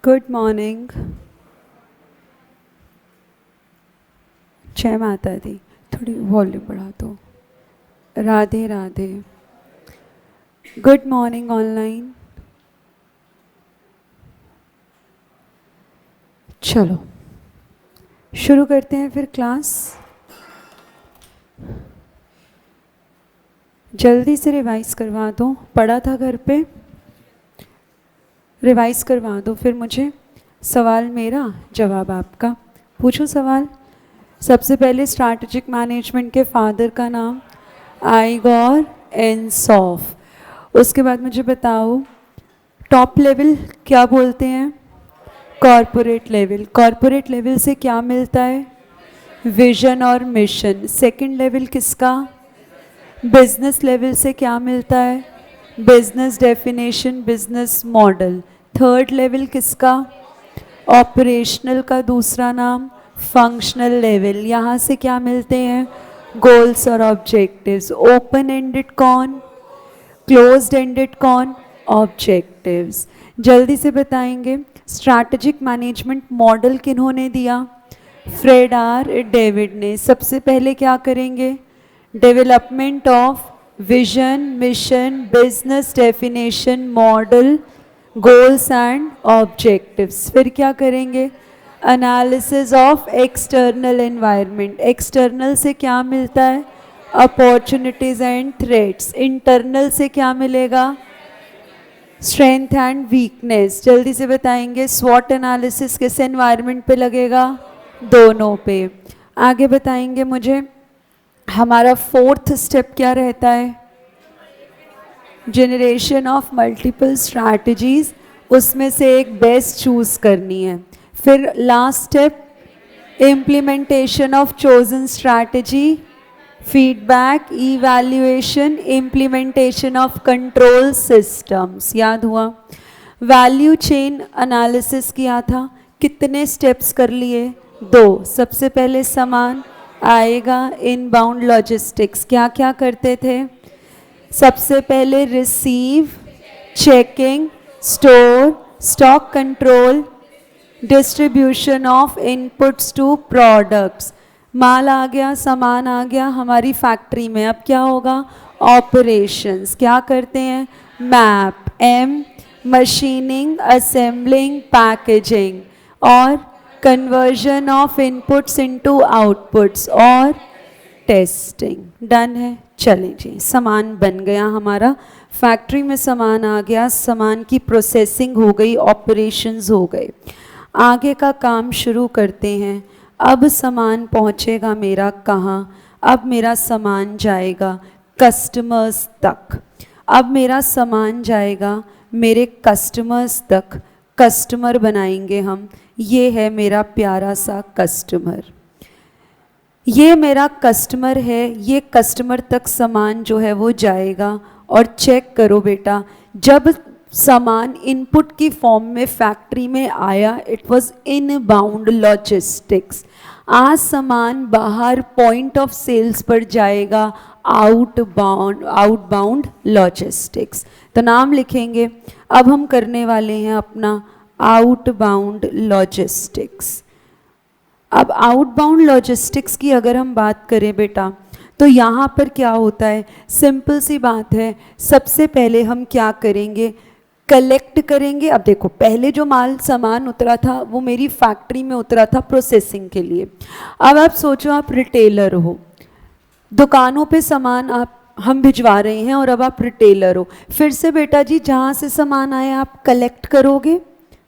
Good morning. जय माता दी। थोड़ी वॉल्यूम बढ़ा दो। Radhe Radhe. Good morning online. चलो शुरू करते हैं फिर क्लास। जल्दी से रिवाइज करवा दो, पढ़ा था घर पे, रिवाइज करवा दो। फिर मुझे सवाल मेरा, जवाब आपका। पूछो सवाल। सबसे पहले स्ट्रैटेजिक मैनेजमेंट के फादर का नाम आइगोर एनसॉफ। उसके बाद मुझे बताओ टॉप लेवल क्या बोलते हैं? Corporate level. कॉरपोरेट लेवल से क्या मिलता है? विजन और मिशन। सेकंड लेवल किसका? बिजनेस लेवल से क्या मिलता है? Business definition, business model. Third level किसका? ऑपरेशनल का दूसरा नाम फंक्शनल लेवल। यहाँ से क्या मिलते हैं? गोल्स और ऑब्जेक्टिव्स। ओपन एंडेड कौन? क्लोज्ड एंडेड कौन? ऑब्जेक्टिव्स। जल्दी से बताएंगे स्ट्रैटेजिक मैनेजमेंट मॉडल किन्होंने दिया? फ्रेड आर डेविड ने। सबसे पहले क्या करेंगे? Development of vision, mission, business definition, model, goals and objectives. फिर क्या करेंगे? Analysis of external environment. External से क्या मिलता है? Opportunities and threats. इंटरनल से क्या मिलेगा? Strength and weakness. जल्दी से बताएंगे स्वॉट एनालिसिस किस एनवायरनमेंट पे लगेगा? दोनों पे। आगे बताएंगे मुझे हमारा फोर्थ स्टेप क्या रहता है? जनरेशन ऑफ मल्टीपल स्ट्रैटेजीज, उसमें से एक बेस्ट चूज करनी है। फिर last step implementation of chosen strategy, feedback, evaluation, implementation of control systems. याद हुआ? वैल्यू चेन एनालिसिस किया था, कितने स्टेप्स कर लिए? 2। सबसे पहले सामान आएगा, इनबाउंड लॉजिस्टिक्स। क्या क्या करते थे? सबसे पहले receive, checking, store, stock control, distribution of inputs to products. माल आ गया, सामान आ गया हमारी फैक्ट्री में। अब क्या होगा? ऑपरेशंस। क्या करते हैं? Map, um, machining, assembling, packaging, और conversion of inputs into outputs, और टेस्टिंग। डन है। चलें जी, सामान बन गया हमारा, फैक्ट्री में सामान आ गया, सामान की प्रोसेसिंग हो गई, ऑपरेशंस हो गए। आगे का काम शुरू करते हैं। अब सामान पहुंचेगा मेरा कहाँ? अब मेरा सामान जाएगा कस्टमर्स तक। अब मेरा सामान जाएगा मेरे कस्टमर्स तक। कस्टमर बनाएंगे हम। ये है मेरा प्यारा सा कस्टमर। ये मेरा कस्टमर है। ये कस्टमर तक सामान जो है वो जाएगा। और चेक करो बेटा, जब सामान इनपुट की फॉर्म में फैक्ट्री में आया, इट वाज इनबाउंड लॉजिस्टिक्स। आज सामान बाहर पॉइंट ऑफ सेल्स पर जाएगा, आउटबाउंड लॉजिस्टिक्स। तो नाम लिखेंगे। अब हम करने वाले हैं अपना आउटबाउंड लॉजिस्टिक्स। अब आउटबाउंड लॉजिस्टिक्स की अगर हम बात करें बेटा, तो यहाँ पर क्या होता है? सिंपल सी बात है। सबसे पहले हम क्या करेंगे? कलेक्ट करेंगे। अब देखो, पहले जो माल सामान उतरा था वो मेरी फैक्ट्री में उतरा था प्रोसेसिंग के लिए। अब आप सोचो, आप रिटेलर हो, दुकानों पे सामान हम भिजवा रहे हैं, और अब आप रिटेलर हो। फिर से बेटा जी, जहाँ से सामान आया आप कलेक्ट करोगे,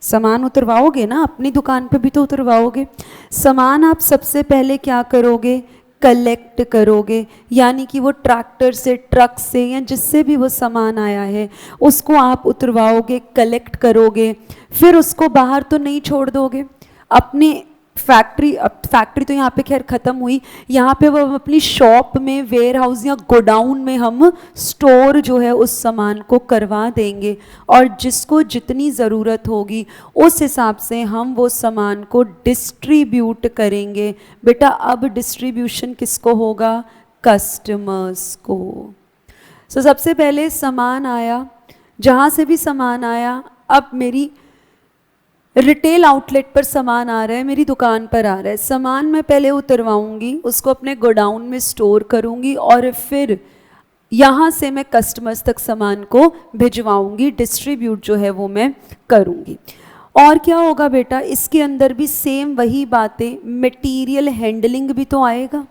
सामान उतरवाओगे ना, अपनी दुकान पे भी तो उतरवाओगे। सामान आप सबसे पहले क्या करोगे? कलेक्ट करोगे। यानी कि वो ट्रैक्टर से, ट्रक से, या जिससे भी वो सामान आया है उसको आप उतरवाओगे, कलेक्ट करोगे। फिर उसको बाहर तो नहीं छोड़ दोगे अपनी फैक्ट्री। अब फैक्ट्री तो यहाँ पे खैर ख़त्म हुई, यहाँ पे वो अपनी शॉप में, वेयर हाउस या गोडाउन में हम स्टोर जो है उस सामान को करवा देंगे, और जिसको जितनी ज़रूरत होगी उस हिसाब से हम वो सामान को डिस्ट्रीब्यूट करेंगे। बेटा अब डिस्ट्रीब्यूशन किसको होगा? कस्टमर्स को। सो सबसे पहले सामान आया, जहाँ से भी सामान आया, अब मेरी रिटेल आउटलेट पर सामान आ रहा है, मेरी दुकान पर आ रहा है, सामान मैं पहले उतरवाऊंगी, उसको अपने गोडाउन में स्टोर करूंगी और फिर यहाँ से मैं कस्टमर्स तक सामान को भिजवाऊंगी, डिस्ट्रीब्यूट जो है वो मैं करूंगी। और क्या होगा बेटा, इसके अंदर भी सेम वही बातें, मटेरियल हैंडलिंग भी तो आएगा।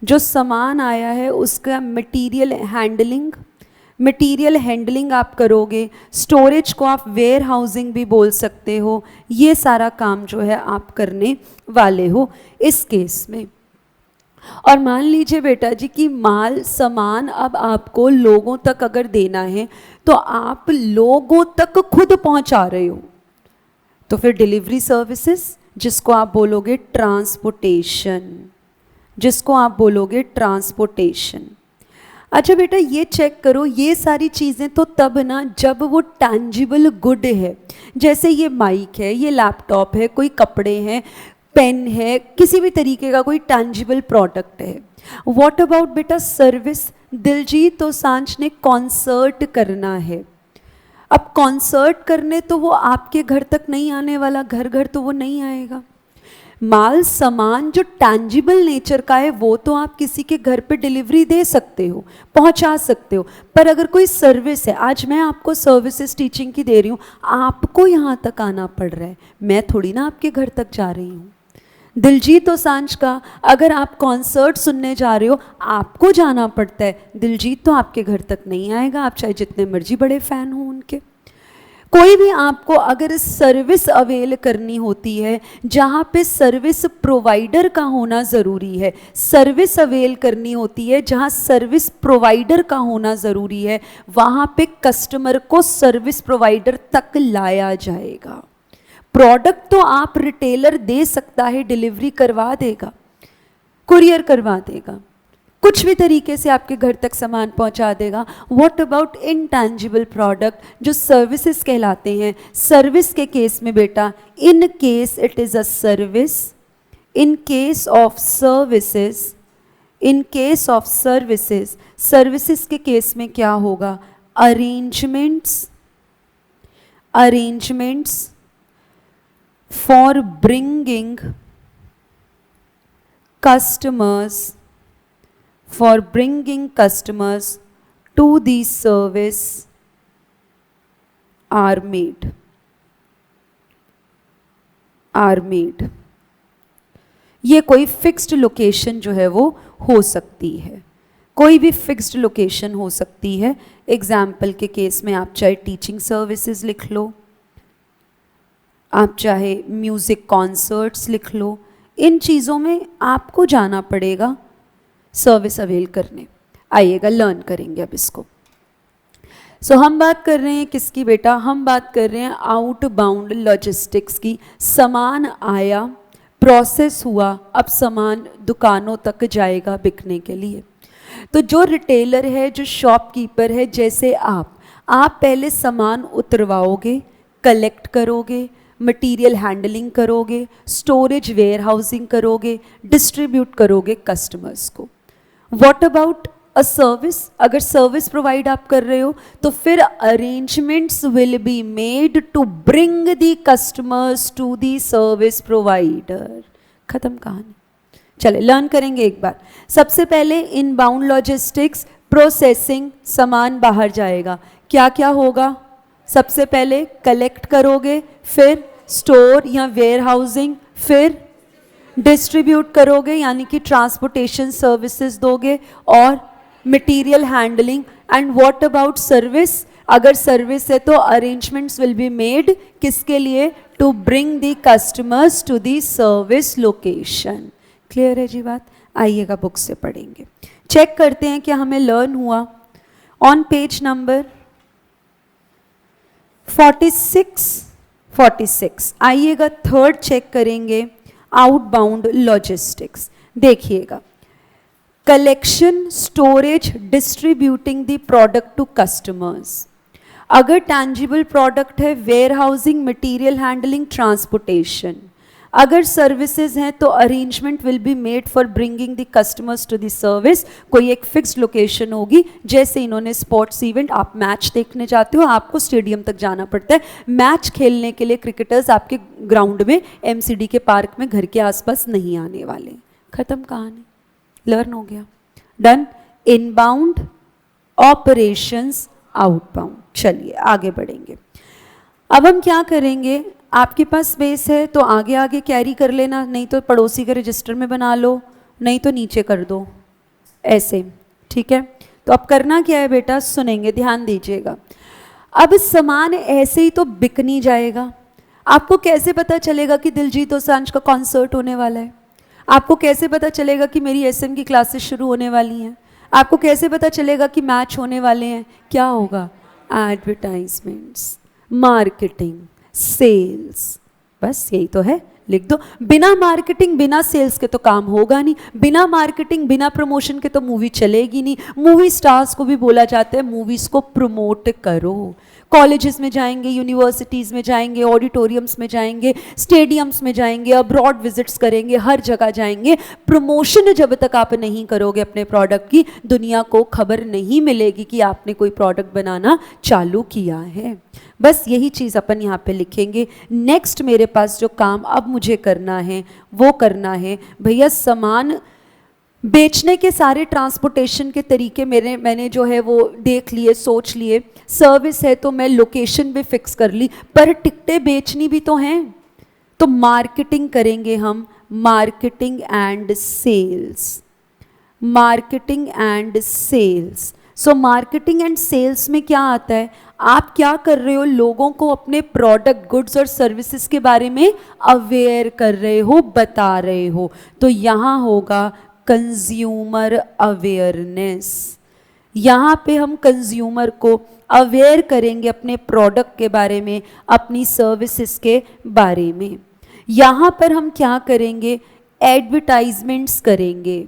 जो सामान आया है उसका मटेरियल हैंडलिंग आप करोगे, स्टोरेज को आप वेयर हाउसिंग भी बोल सकते हो, ये सारा काम जो है आप करने वाले हो इस केस में। और मान लीजिए बेटा जी कि माल सामान अब आपको लोगों तक अगर देना है तो आप लोगों तक खुद पहुंचा रहे हो, तो फिर डिलीवरी सर्विसेज, जिसको आप बोलोगे ट्रांसपोर्टेशन। अच्छा बेटा ये चेक करो, ये सारी चीज़ें तो तब ना जब वो टैंजिबल गुड है, जैसे ये माइक है, ये लैपटॉप है, कोई कपड़े हैं, पेन है, किसी भी तरीके का कोई टैंजिबल प्रोडक्ट है। व्हाट अबाउट बेटा सर्विस? दिलजीत दोसांझ ने कॉन्सर्ट करना है, अब कॉन्सर्ट करने तो वो आपके घर तक नहीं आने वाला, घर घर तो वो नहीं आएगा। माल सामान जो टैंजिबल नेचर का है वो तो आप किसी के घर पे डिलीवरी दे सकते हो, पहुंचा सकते हो, पर अगर कोई सर्विस है, आज मैं आपको सर्विसेज टीचिंग की दे रही हूँ, आपको यहाँ तक आना पड़ रहा है, मैं थोड़ी ना आपके घर तक जा रही हूँ। दिलजीत दोसांझ का अगर आप कॉन्सर्ट सुनने जा रहे हो, आपको जाना पड़ता है, दिलजीत तो आपके घर तक नहीं आएगा, आप चाहे जितने मर्जी बड़े फैन हो उनके। कोई भी आपको अगर सर्विस अवेल करनी होती है, जहाँ पे सर्विस प्रोवाइडर का होना ज़रूरी है, सर्विस अवेल करनी होती है जहाँ सर्विस प्रोवाइडर का होना ज़रूरी है, वहाँ पे कस्टमर को सर्विस प्रोवाइडर तक लाया जाएगा। प्रोडक्ट तो आप रिटेलर दे सकता है, डिलीवरी करवा देगा, कुरियर करवा देगा, कुछ भी तरीके से आपके घर तक सामान पहुंचा देगा। व्हाट अबाउट इनटैंजिबल प्रोडक्ट, जो सर्विसेज कहलाते हैं? सर्विस के केस में बेटा, in case it is a service, in case of services, services के केस में क्या होगा? Arrangements for bringing customers to the service are made। ये कोई फिक्स्ड लोकेशन जो है वो हो सकती है, कोई भी फिक्स्ड लोकेशन हो सकती है। एग्जाम्पल के केस में आप चाहे टीचिंग सर्विसेज लिख लो, आप चाहे म्यूज़िक कॉन्सर्ट्स लिख लो, इन चीज़ों में आपको जाना पड़ेगा सर्विस अवेल करने। आइएगा लर्न करेंगे अब इसको। सो हम बात कर रहे हैं किसकी बेटा? हम बात कर रहे हैं आउटबाउंड लॉजिस्टिक्स की। सामान आया, प्रोसेस हुआ, अब सामान दुकानों तक जाएगा बिकने के लिए। तो जो रिटेलर है, जो शॉपकीपर है, जैसे आप पहले सामान उतरवाओगे, कलेक्ट करोगे, मटेरियल हैंडलिंग करोगे, स्टोरेज वेयर हाउसिंग करोगे, डिस्ट्रीब्यूट करोगे कस्टमर्स को। What about a service? अगर सर्विस प्रोवाइड आप कर रहे हो तो फिर arrangements will be made to bring the customers to the service provider. खत्म कहानी। चले लर्न करेंगे एक बार। सबसे पहले इनबाउंड लॉजिस्टिक्स, प्रोसेसिंग, सामान बाहर जाएगा, क्या क्या होगा? सबसे पहले कलेक्ट करोगे, फिर स्टोर या वेयर हाउसिंग, फिर डिस्ट्रीब्यूट करोगे यानी कि ट्रांसपोर्टेशन सर्विसेज दोगे, और material handling. And what about service? अगर सर्विस है तो अरेंजमेंट्स विल बी मेड किसके लिए? To bring the customers to the service location. Clear है जी बात? आइएगा बुक से पढ़ेंगे, चेक करते हैं क्या हमें लर्न हुआ। ऑन पेज नंबर 46 आइएगा, थर्ड चेक करेंगे आउटबाउंड लॉजिस्टिक्स। देखिएगा, collection, storage, distributing the product to customers. अगर टैंजिबल प्रोडक्ट है, warehousing, material handling, transportation. अगर सर्विसेज हैं तो arrangement will be made for bringing the customers to the service, कोई एक फिक्स्ड लोकेशन होगी। जैसे इन्होंने स्पोर्ट्स इवेंट, आप मैच देखने जाते हो, आपको स्टेडियम तक जाना पड़ता है। मैच खेलने के लिए क्रिकेटर्स आपके ग्राउंड में, एमसीडी के पार्क में, घर के आसपास नहीं आने वाले। खत्म कहानी, लर्न हो गया, डन। Inbound operations, outbound. चलिए आगे बढ़ेंगे। अब हम क्या करेंगे, आपके पास स्पेस है तो आगे आगे कैरी कर लेना, नहीं तो पड़ोसी के रजिस्टर में बना लो, नहीं तो नीचे कर दो ऐसे, ठीक है। तो अब करना क्या है बेटा, सुनेंगे, ध्यान दीजिएगा। अब सामान ऐसे ही तो बिक नहीं जाएगा। आपको कैसे पता चलेगा कि दिलजीत दोसांझ का कॉन्सर्ट होने वाला है? आपको कैसे पता चलेगा कि मेरी एसएम की क्लासेस शुरू होने वाली हैं? आपको कैसे पता चलेगा कि मैच होने वाले हैं? क्या होगा? एडवर्टाइजमेंट्स, मार्केटिंग, सेल्स, बस यही तो है, लिख दो। बिना मार्केटिंग, बिना सेल्स के तो काम होगा नहीं। बिना मार्केटिंग, बिना प्रमोशन के तो मूवी चलेगी नहीं। मूवी स्टार्स को भी बोला जाता है मूवीज को प्रमोट करो। कॉलेजेस में जाएंगे, यूनिवर्सिटीज़ में जाएंगे, ऑडिटोरियम्स में जाएंगे, स्टेडियम्स में जाएंगे, अब्रॉड विजिट्स करेंगे, हर जगह जाएंगे। प्रमोशन जब तक आप नहीं करोगे अपने प्रोडक्ट की, दुनिया को खबर नहीं मिलेगी कि आपने कोई प्रोडक्ट बनाना चालू किया है। बस यही चीज़ अपन यहाँ पे लिखेंगे। नेक्स्ट मेरे पास जो काम अब मुझे करना है वो करना है भैया, सामान बेचने के सारे ट्रांसपोर्टेशन के तरीके मैंने जो है वो देख लिए, सोच लिए। सर्विस है तो मैं लोकेशन भी फिक्स कर ली, पर टिकटें बेचनी भी तो हैं, तो मार्केटिंग करेंगे हम, marketing and sales, marketing and sales. So marketing and sales में क्या आता है, आप क्या कर रहे हो, लोगों को अपने प्रोडक्ट, गुड्स और सर्विसेज के बारे में अवेयर कर रहे हो, बता रहे हो। तो यहाँ होगा कंज्यूमर अवेयरनेस। यहाँ पे हम कंज्यूमर को अवेयर करेंगे अपने प्रोडक्ट के बारे में, अपनी सर्विसेज के बारे में। यहाँ पर हम क्या करेंगे, एडवर्टाइजमेंट्स करेंगे।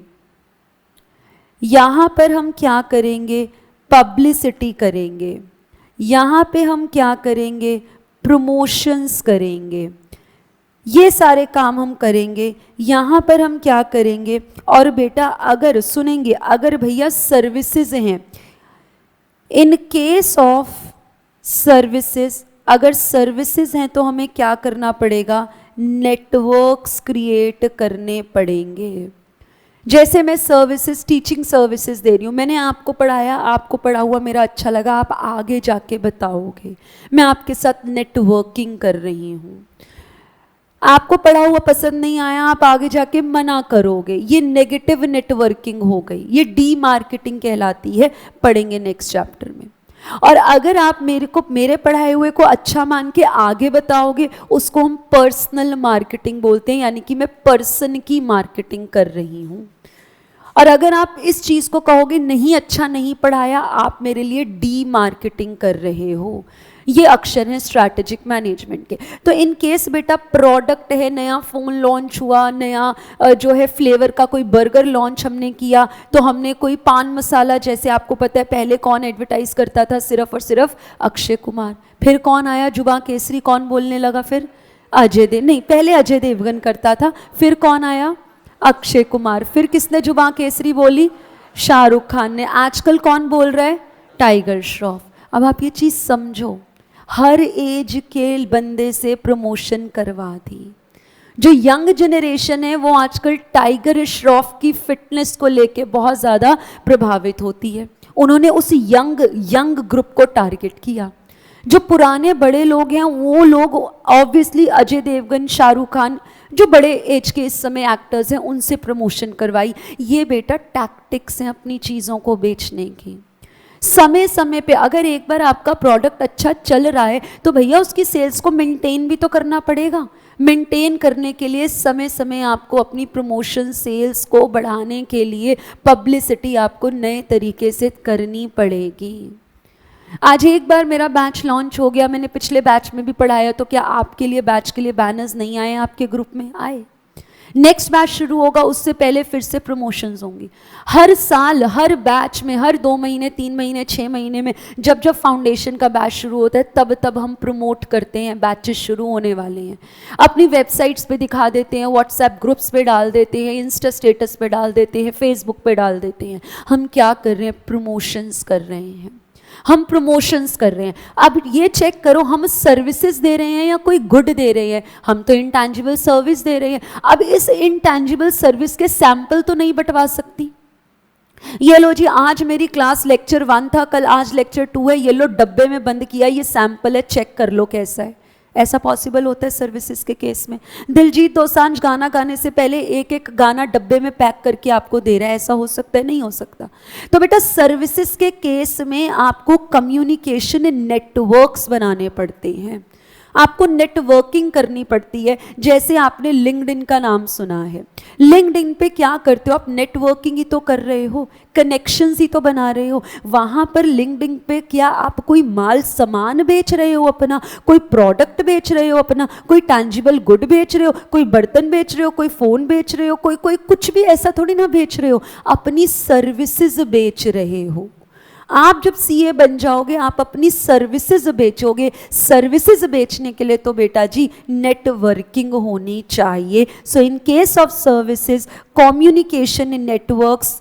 यहाँ पर हम क्या करेंगे, पब्लिसिटी करेंगे। यहाँ पे हम क्या करेंगे, प्रमोशंस करेंगे। ये सारे काम हम करेंगे। यहाँ पर हम क्या करेंगे, और बेटा अगर सुनेंगे, अगर भैया सर्विसेज हैं, इन केस ऑफ सर्विसेज, अगर सर्विसेज हैं तो हमें क्या करना पड़ेगा, नेटवर्क्स क्रिएट करने पड़ेंगे। जैसे मैं सर्विसेज, टीचिंग सर्विसेज दे रही हूँ, मैंने आपको पढ़ाया, आपको पढ़ा हुआ मेरा अच्छा लगा, आप आगे जाके बताओगे, मैं आपके साथ नेटवर्किंग कर रही हूँ। आपको पढ़ा हुआ पसंद नहीं आया, आप आगे जाके मना करोगे, ये नेगेटिव नेटवर्किंग हो गई, ये डी मार्केटिंग कहलाती है, पढ़ेंगे नेक्स्ट चैप्टर में। और अगर आप मेरे पढ़ाए हुए को अच्छा मान के आगे बताओगे, उसको हम पर्सनल मार्केटिंग बोलते हैं, यानी कि मैं पर्सन की मार्केटिंग कर रही हूँ। और अगर आप इस चीज़ को कहोगे नहीं अच्छा नहीं पढ़ाया, आप मेरे लिए डी मार्केटिंग कर रहे हो। ये अक्षर हैं स्ट्रैटेजिक मैनेजमेंट के। तो इन केस बेटा प्रोडक्ट है, नया फ़ोन लॉन्च हुआ, नया जो है फ्लेवर का कोई बर्गर लॉन्च हमने किया, तो हमने कोई पान मसाला, जैसे आपको पता है पहले कौन एडवर्टाइज करता था, सिर्फ और सिर्फ अक्षय कुमार। फिर कौन आया, जुबान केसरी कौन बोलने लगा, फिर अजय देव, नहीं पहले अजय देवगन करता था, फिर कौन आया, अक्षय कुमार। फिर किसने जुबान केसरी बोली, शाहरुख खान ने। आजकल कौन बोल रहा है, टाइगर श्रॉफ। अब आप ये चीज़ समझो, हर एज के बंदे से प्रमोशन करवा दी। जो यंग जनरेशन है वो आजकल टाइगर श्रॉफ की फिटनेस को लेके बहुत ज़्यादा प्रभावित होती है। उन्होंने उस यंग ग्रुप को टारगेट किया। जो पुराने बड़े लोग हैं वो लोग ऑब्वियसली अजय देवगन, शाहरुख खान, जो बड़े एज के इस समय एक्टर्स हैं, उनसे प्रमोशन करवाई। ये बेटा टैक्टिक्स हैं अपनी चीज़ों को बेचने की। समय समय पे अगर एक बार आपका प्रोडक्ट अच्छा चल रहा है तो भैया उसकी सेल्स को मेंटेन भी तो करना पड़ेगा। मेंटेन करने के लिए समय समय आपको अपनी प्रमोशन, सेल्स को बढ़ाने के लिए पब्लिसिटी आपको नए तरीके से करनी पड़ेगी। आज एक बार मेरा बैच लॉन्च हो गया, मैंने पिछले बैच में भी पढ़ाया, तो क्या आपके लिए बैच के लिए बैनर्स नहीं आए, आपके ग्रुप में आए? नेक्स्ट बैच शुरू होगा उससे पहले फिर से प्रमोशंस होंगी। हर साल हर बैच में, हर 2 महीने 3 महीने 6 महीने में जब जब फाउंडेशन का बैच शुरू होता है तब तब हम प्रमोट करते हैं बैचेस शुरू होने वाले हैं। अपनी वेबसाइट्स पे दिखा देते हैं, व्हाट्सएप ग्रुप्स पे डाल देते हैं, इंस्टा स्टेटस पे डाल देते हैं, फेसबुक पे डाल देते हैं। हम क्या कर रहे हैं? प्रमोशंस कर रहे हैं, हम प्रमोशंस कर रहे हैं। अब ये चेक करो हम सर्विसेज दे रहे हैं या कोई गुड दे रहे हैं? हम तो इंटैंजिबल सर्विस दे रहे हैं। अब इस इंटैंजिबल सर्विस के सैंपल तो नहीं बंटवा सकती। ये लो जी, आज मेरी क्लास लेक्चर 1 था, कल आज लेक्चर 2 है, ये लो डब्बे में बंद किया, ये सैंपल है, चेक कर लो कैसा है। ऐसा पॉसिबल होता है सर्विसेज के केस में? दिलजीत दोसांझ गाना गाने से पहले एक एक गाना डब्बे में पैक करके आपको दे रहा है, ऐसा हो सकता है? नहीं हो सकता। तो बेटा सर्विसेज के केस में आपको कम्युनिकेशन नेटवर्क्स बनाने पड़ते हैं, आपको नेटवर्किंग करनी पड़ती है। जैसे आपने लिंक्डइन का नाम सुना है, लिंक्डइन पे क्या करते हो आप? नेटवर्किंग ही तो कर रहे हो, कनेक्शंस ही तो बना रहे हो। वहाँ पर लिंक्डइन पे क्या आप कोई माल सामान बेच रहे हो अपना, कोई प्रोडक्ट बेच रहे हो अपना, कोई टैंजिबल गुड बेच रहे हो, कोई बर्तन बेच रहे हो, कोई फ़ोन बेच रहे हो, कोई कुछ भी ऐसा थोड़ी ना बेच रहे हो, अपनी सर्विसेज बेच रहे हो। आप जब सीए बन जाओगे आप अपनी सर्विसेज बेचोगे। सर्विसेज बेचने के लिए तो बेटा जी नेटवर्किंग होनी चाहिए। So in case of services communication in networks,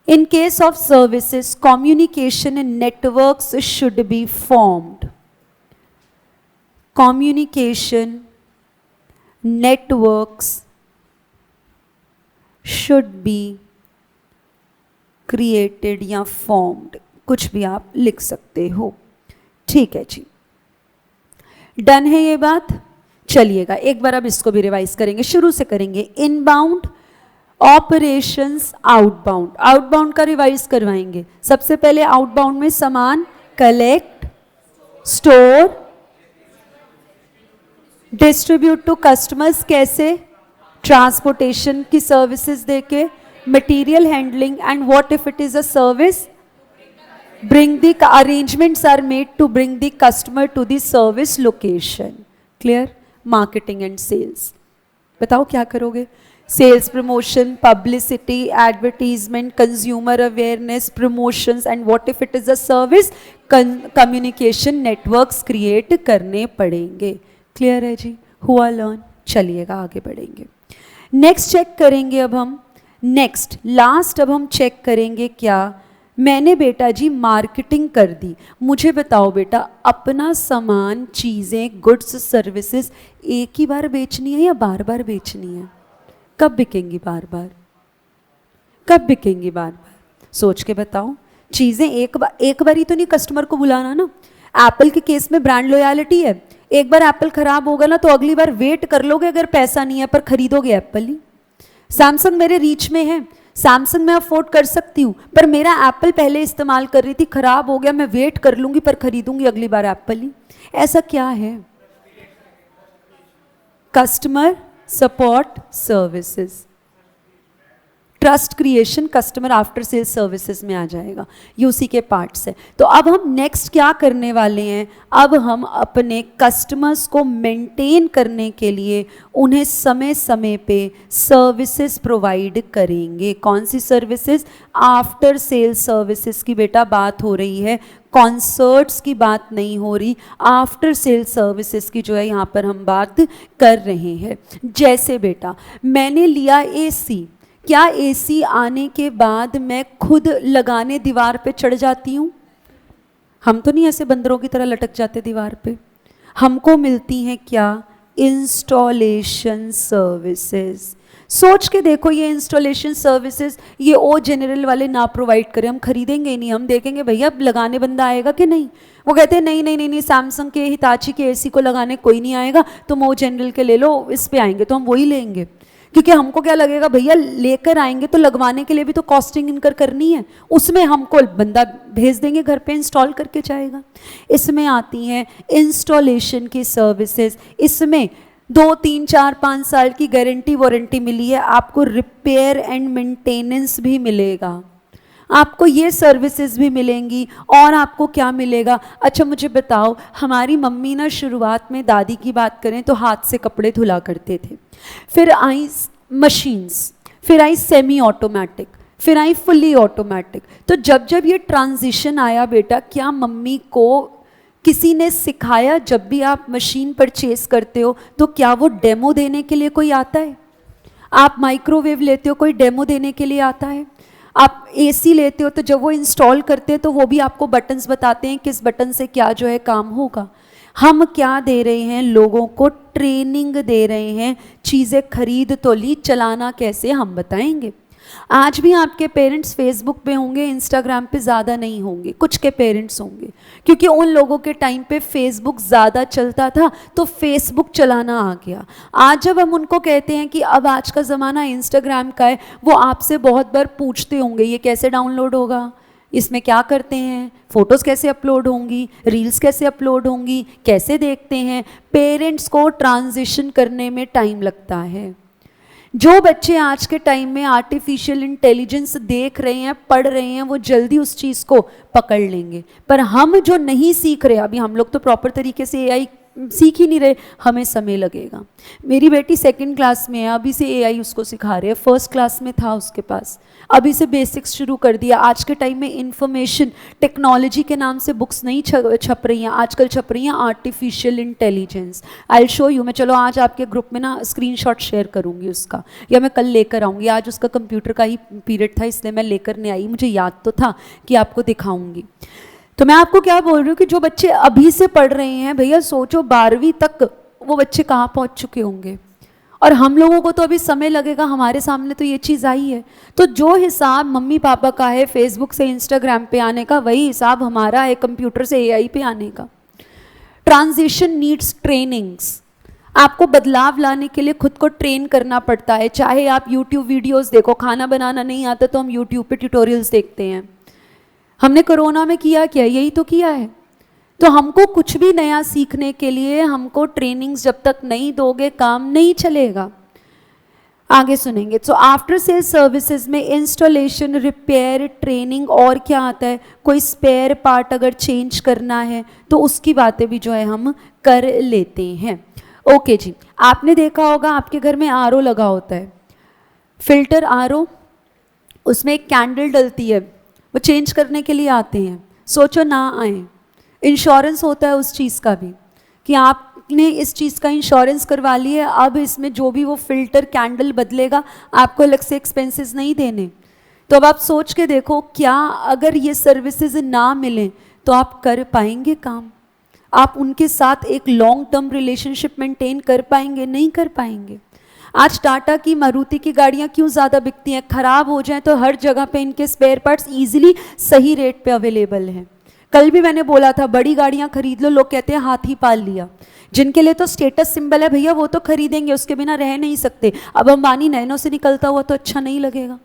in case of services communication networks should be formed. Communication networks should be created या formed, कुछ भी आप लिख सकते हो। ठीक है जी, डन है ये बात। चलिएगा एक बार अब इसको भी रिवाइज करेंगे, शुरू से करेंगे। इनबाउंड ऑपरेशंस, आउटबाउंड, आउटबाउंड का रिवाइज करवाएंगे। सबसे पहले आउटबाउंड में सामान collect, store, distribute to customers, कैसे? ट्रांसपोर्टेशन की सर्विसेज देके, material handling, and what if it is a service? bring the arrangements are made to bring the customer to the service location. Clear? Marketing and sales. बताओ क्या करोगे? Sales, promotion, publicity, advertisement, consumer awareness, promotions, and what if it is a service? Communication networks create करने पड़ेंगे। Clear है जी? हुआ learn? चलिएगा आगे बढ़ेंगे। नेक्स्ट चेक करेंगे अब हम, नेक्स्ट लास्ट अब हम चेक करेंगे क्या? मैंने बेटा जी मार्केटिंग कर दी, मुझे बताओ बेटा अपना सामान, चीज़ें, गुड्स, सर्विसेज एक ही बार बेचनी है या बार बार बेचनी है? कब बिकेंगी बार बार? कब बिकेंगी बार बार? सोच के बताओ। चीज़ें एक बार ही तो नहीं कस्टमर को बुलाना ना। एप्पल के केस में ब्रांड लॉयल्टी है, एक बार एप्पल खराब होगा ना तो अगली बार वेट कर लोगे अगर पैसा नहीं है, पर खरीदोगे एप्पल ही। सैमसंग मेरे रीच में है, सैमसंग मैं अफोर्ड कर सकती हूँ, पर मेरा एप्पल पहले इस्तेमाल कर रही थी, खराब हो गया, मैं वेट कर लूंगी पर खरीदूंगी अगली बार एप्पल ही। ऐसा क्या है? Customer support services, trust creation, customer after sale services में आ जाएगा, ये उसी के पार्ट्स है। तो अब हम नेक्स्ट क्या करने वाले हैं? अब हम अपने कस्टमर्स को मेंटेन करने के लिए उन्हें समय समय पे सर्विसेज प्रोवाइड करेंगे। कौन सी सर्विसेज? आफ्टर सेल सर्विसेज की बेटा बात हो रही है, कॉन्सर्ट्स की बात नहीं हो रही, आफ्टर सेल सर्विसेज की जो है यहाँ पर हम बात कर रहे हैं। जैसे बेटा मैंने लिया एसी, क्या एसी आने के बाद मैं खुद लगाने दीवार पे चढ़ जाती हूँ? हम तो नहीं ऐसे बंदरों की तरह लटक जाते दीवार पे। हमको मिलती हैं क्या? Installation services. सोच के देखो, ये इंस्टॉलेशन सर्विसेज ये ओ जनरल वाले ना प्रोवाइड करें, हम खरीदेंगे ही नहीं। हम देखेंगे भैया अब लगाने बंदा आएगा कि नहीं, वो कहते हैं नहीं नहीं नहीं नहीं, सैमसंग के हिताची के एसी को लगाने कोई नहीं आएगा, तुम ओ जनरल के ले लो, इस पे आएंगे तो हम वही लेंगे। क्योंकि हमको क्या लगेगा, भैया लेकर आएंगे तो लगवाने के लिए भी तो कॉस्टिंग इनकर करनी है, उसमें हमको बंदा भेज देंगे घर पे, इंस्टॉल करके जाएगा। इसमें आती हैं इंस्टॉलेशन की सर्विसेज, इसमें 2, 3, 4, 5 साल की गारंटी वारंटी मिली है, आपको रिपेयर एंड मेंटेनेंस भी मिलेगा। आपको ये सर्विसेज भी मिलेंगी। और आपको क्या मिलेगा? अच्छा मुझे बताओ, हमारी मम्मी ना शुरुआत में, दादी की बात करें तो हाथ से कपड़े धुला करते थे, फिर आई मशीन्स, फिर आई सेमी ऑटोमेटिक, फिर आई फुल्ली ऑटोमेटिक। तो जब जब ये ट्रांजिशन आया बेटा, क्या मम्मी को किसी ने सिखाया? जब भी आप मशीन परचेज करते हो तो क्या वो डेमो देने के लिए कोई आता है? आप माइक्रोवेव लेते हो, कोई डेमो देने के लिए आता है? आप एसी लेते हो तो जब वो इंस्टॉल करते हैं तो वो भी आपको बटन्स बताते हैं किस बटन से क्या जो है काम होगा। हम क्या दे रहे हैं? लोगों को ट्रेनिंग दे रहे हैं। चीज़ें खरीद तो ली, चलाना कैसे हम बताएंगे। आज भी आपके पेरेंट्स फेसबुक पे होंगे, इंस्टाग्राम पे ज़्यादा नहीं होंगे, कुछ के पेरेंट्स होंगे, क्योंकि उन लोगों के टाइम पे फेसबुक ज़्यादा चलता था तो फेसबुक चलाना आ गया। आज जब हम उनको कहते हैं कि अब आज का ज़माना इंस्टाग्राम का है, वो आपसे बहुत बार पूछते होंगे ये कैसे डाउनलोड होगा, इसमें क्या करते हैं, फ़ोटोज़ कैसे अपलोड होंगी, रील्स कैसे अपलोड होंगी, कैसे देखते हैं। पेरेंट्स को ट्रांजिशन करने में टाइम लगता है। जो बच्चे आज के टाइम में आर्टिफिशियल इंटेलिजेंस देख रहे हैं, पढ़ रहे हैं, वो जल्दी उस चीज़ को पकड़ लेंगे। पर हम जो नहीं सीख रहे, अभी हम लोग तो प्रॉपर तरीके से एआई सीख ही नहीं रहे, हमें समय लगेगा। मेरी बेटी 2nd क्लास में है, अभी से एआई उसको सिखा रहे हैं। 1st क्लास में था उसके पास, अभी से बेसिक्स शुरू कर दिया। आज के टाइम में इंफॉर्मेशन टेक्नोलॉजी के नाम से बुक्स नहीं छप रही हैं, आजकल छप रही हैं artificial intelligence. I show you, मैं चलो आज आपके ग्रुप में ना स्क्रीनशॉट शेयर करूंगी उसका, या मैं कल लेकर आऊँगी। आज उसका कंप्यूटर का ही पीरियड था इसलिए मैं लेकर नहीं आई, मुझे याद तो था कि आपको दिखाऊंगी। तो मैं आपको क्या बोल रही हूँ कि जो बच्चे अभी से पढ़ रहे हैं, भैया सोचो 12वीं तक वो बच्चे कहाँ पहुँच चुके होंगे। और हम लोगों को तो अभी समय लगेगा, हमारे सामने तो ये चीज़ आई है। तो जो हिसाब मम्मी पापा का है फेसबुक से इंस्टाग्राम पे आने का, वही हिसाब हमारा है कंप्यूटर से एआई पे आने का। Transition needs trainings. आपको बदलाव लाने के लिए खुद को ट्रेन करना पड़ता है। चाहे आप यूट्यूब वीडियोज़ देखो, खाना बनाना नहीं आता तो हम यूट्यूब पे ट्यूटोरियल्स देखते हैं। हमने कोरोना में किया क्या? यही तो किया है। तो हमको कुछ भी नया सीखने के लिए हमको ट्रेनिंग्स जब तक नहीं दोगे काम नहीं चलेगा। आगे सुनेंगे। तो आफ्टर सेल सर्विसेज में इंस्टॉलेशन, रिपेयर, ट्रेनिंग और क्या आता है? कोई स्पेयर पार्ट अगर चेंज करना है तो उसकी बातें भी जो है हम कर लेते हैं। ओके जी, आपने देखा होगा आपके घर में आरओ लगा होता है, फिल्टर आरओ, उसमें एक कैंडल डलती है, वो चेंज करने के लिए आते हैं। सोचो ना आए। इंश्योरेंस होता है उस चीज़ का भी कि आपने इस चीज़ का इंश्योरेंस करवा लिया, अब इसमें जो भी वो फिल्टर कैंडल बदलेगा आपको अलग से एक्सपेंसेस नहीं देने। तो अब आप सोच के देखो, क्या अगर ये सर्विसेज ना मिलें तो आप कर पाएंगे काम? आप उनके साथ एक लॉन्ग टर्म रिलेशनशिप मेंटेन कर पाएंगे? नहीं कर पाएंगे। आज टाटा की, मारुति की गाड़ियाँ क्यों ज़्यादा बिकती हैं? ख़राब हो जाएं तो हर जगह पे इनके स्पेयर पार्ट्स ईजिली सही रेट पे अवेलेबल हैं। कल भी मैंने बोला था बड़ी गाड़ियाँ खरीद लो, लोग कहते हैं हाथी पाल लिया। जिनके लिए तो स्टेटस सिंबल है भैया वो तो खरीदेंगे, उसके बिना रह नहीं सकते। अब अंबानी नैनो से निकलता हुआ तो अच्छा नहीं लगेगा,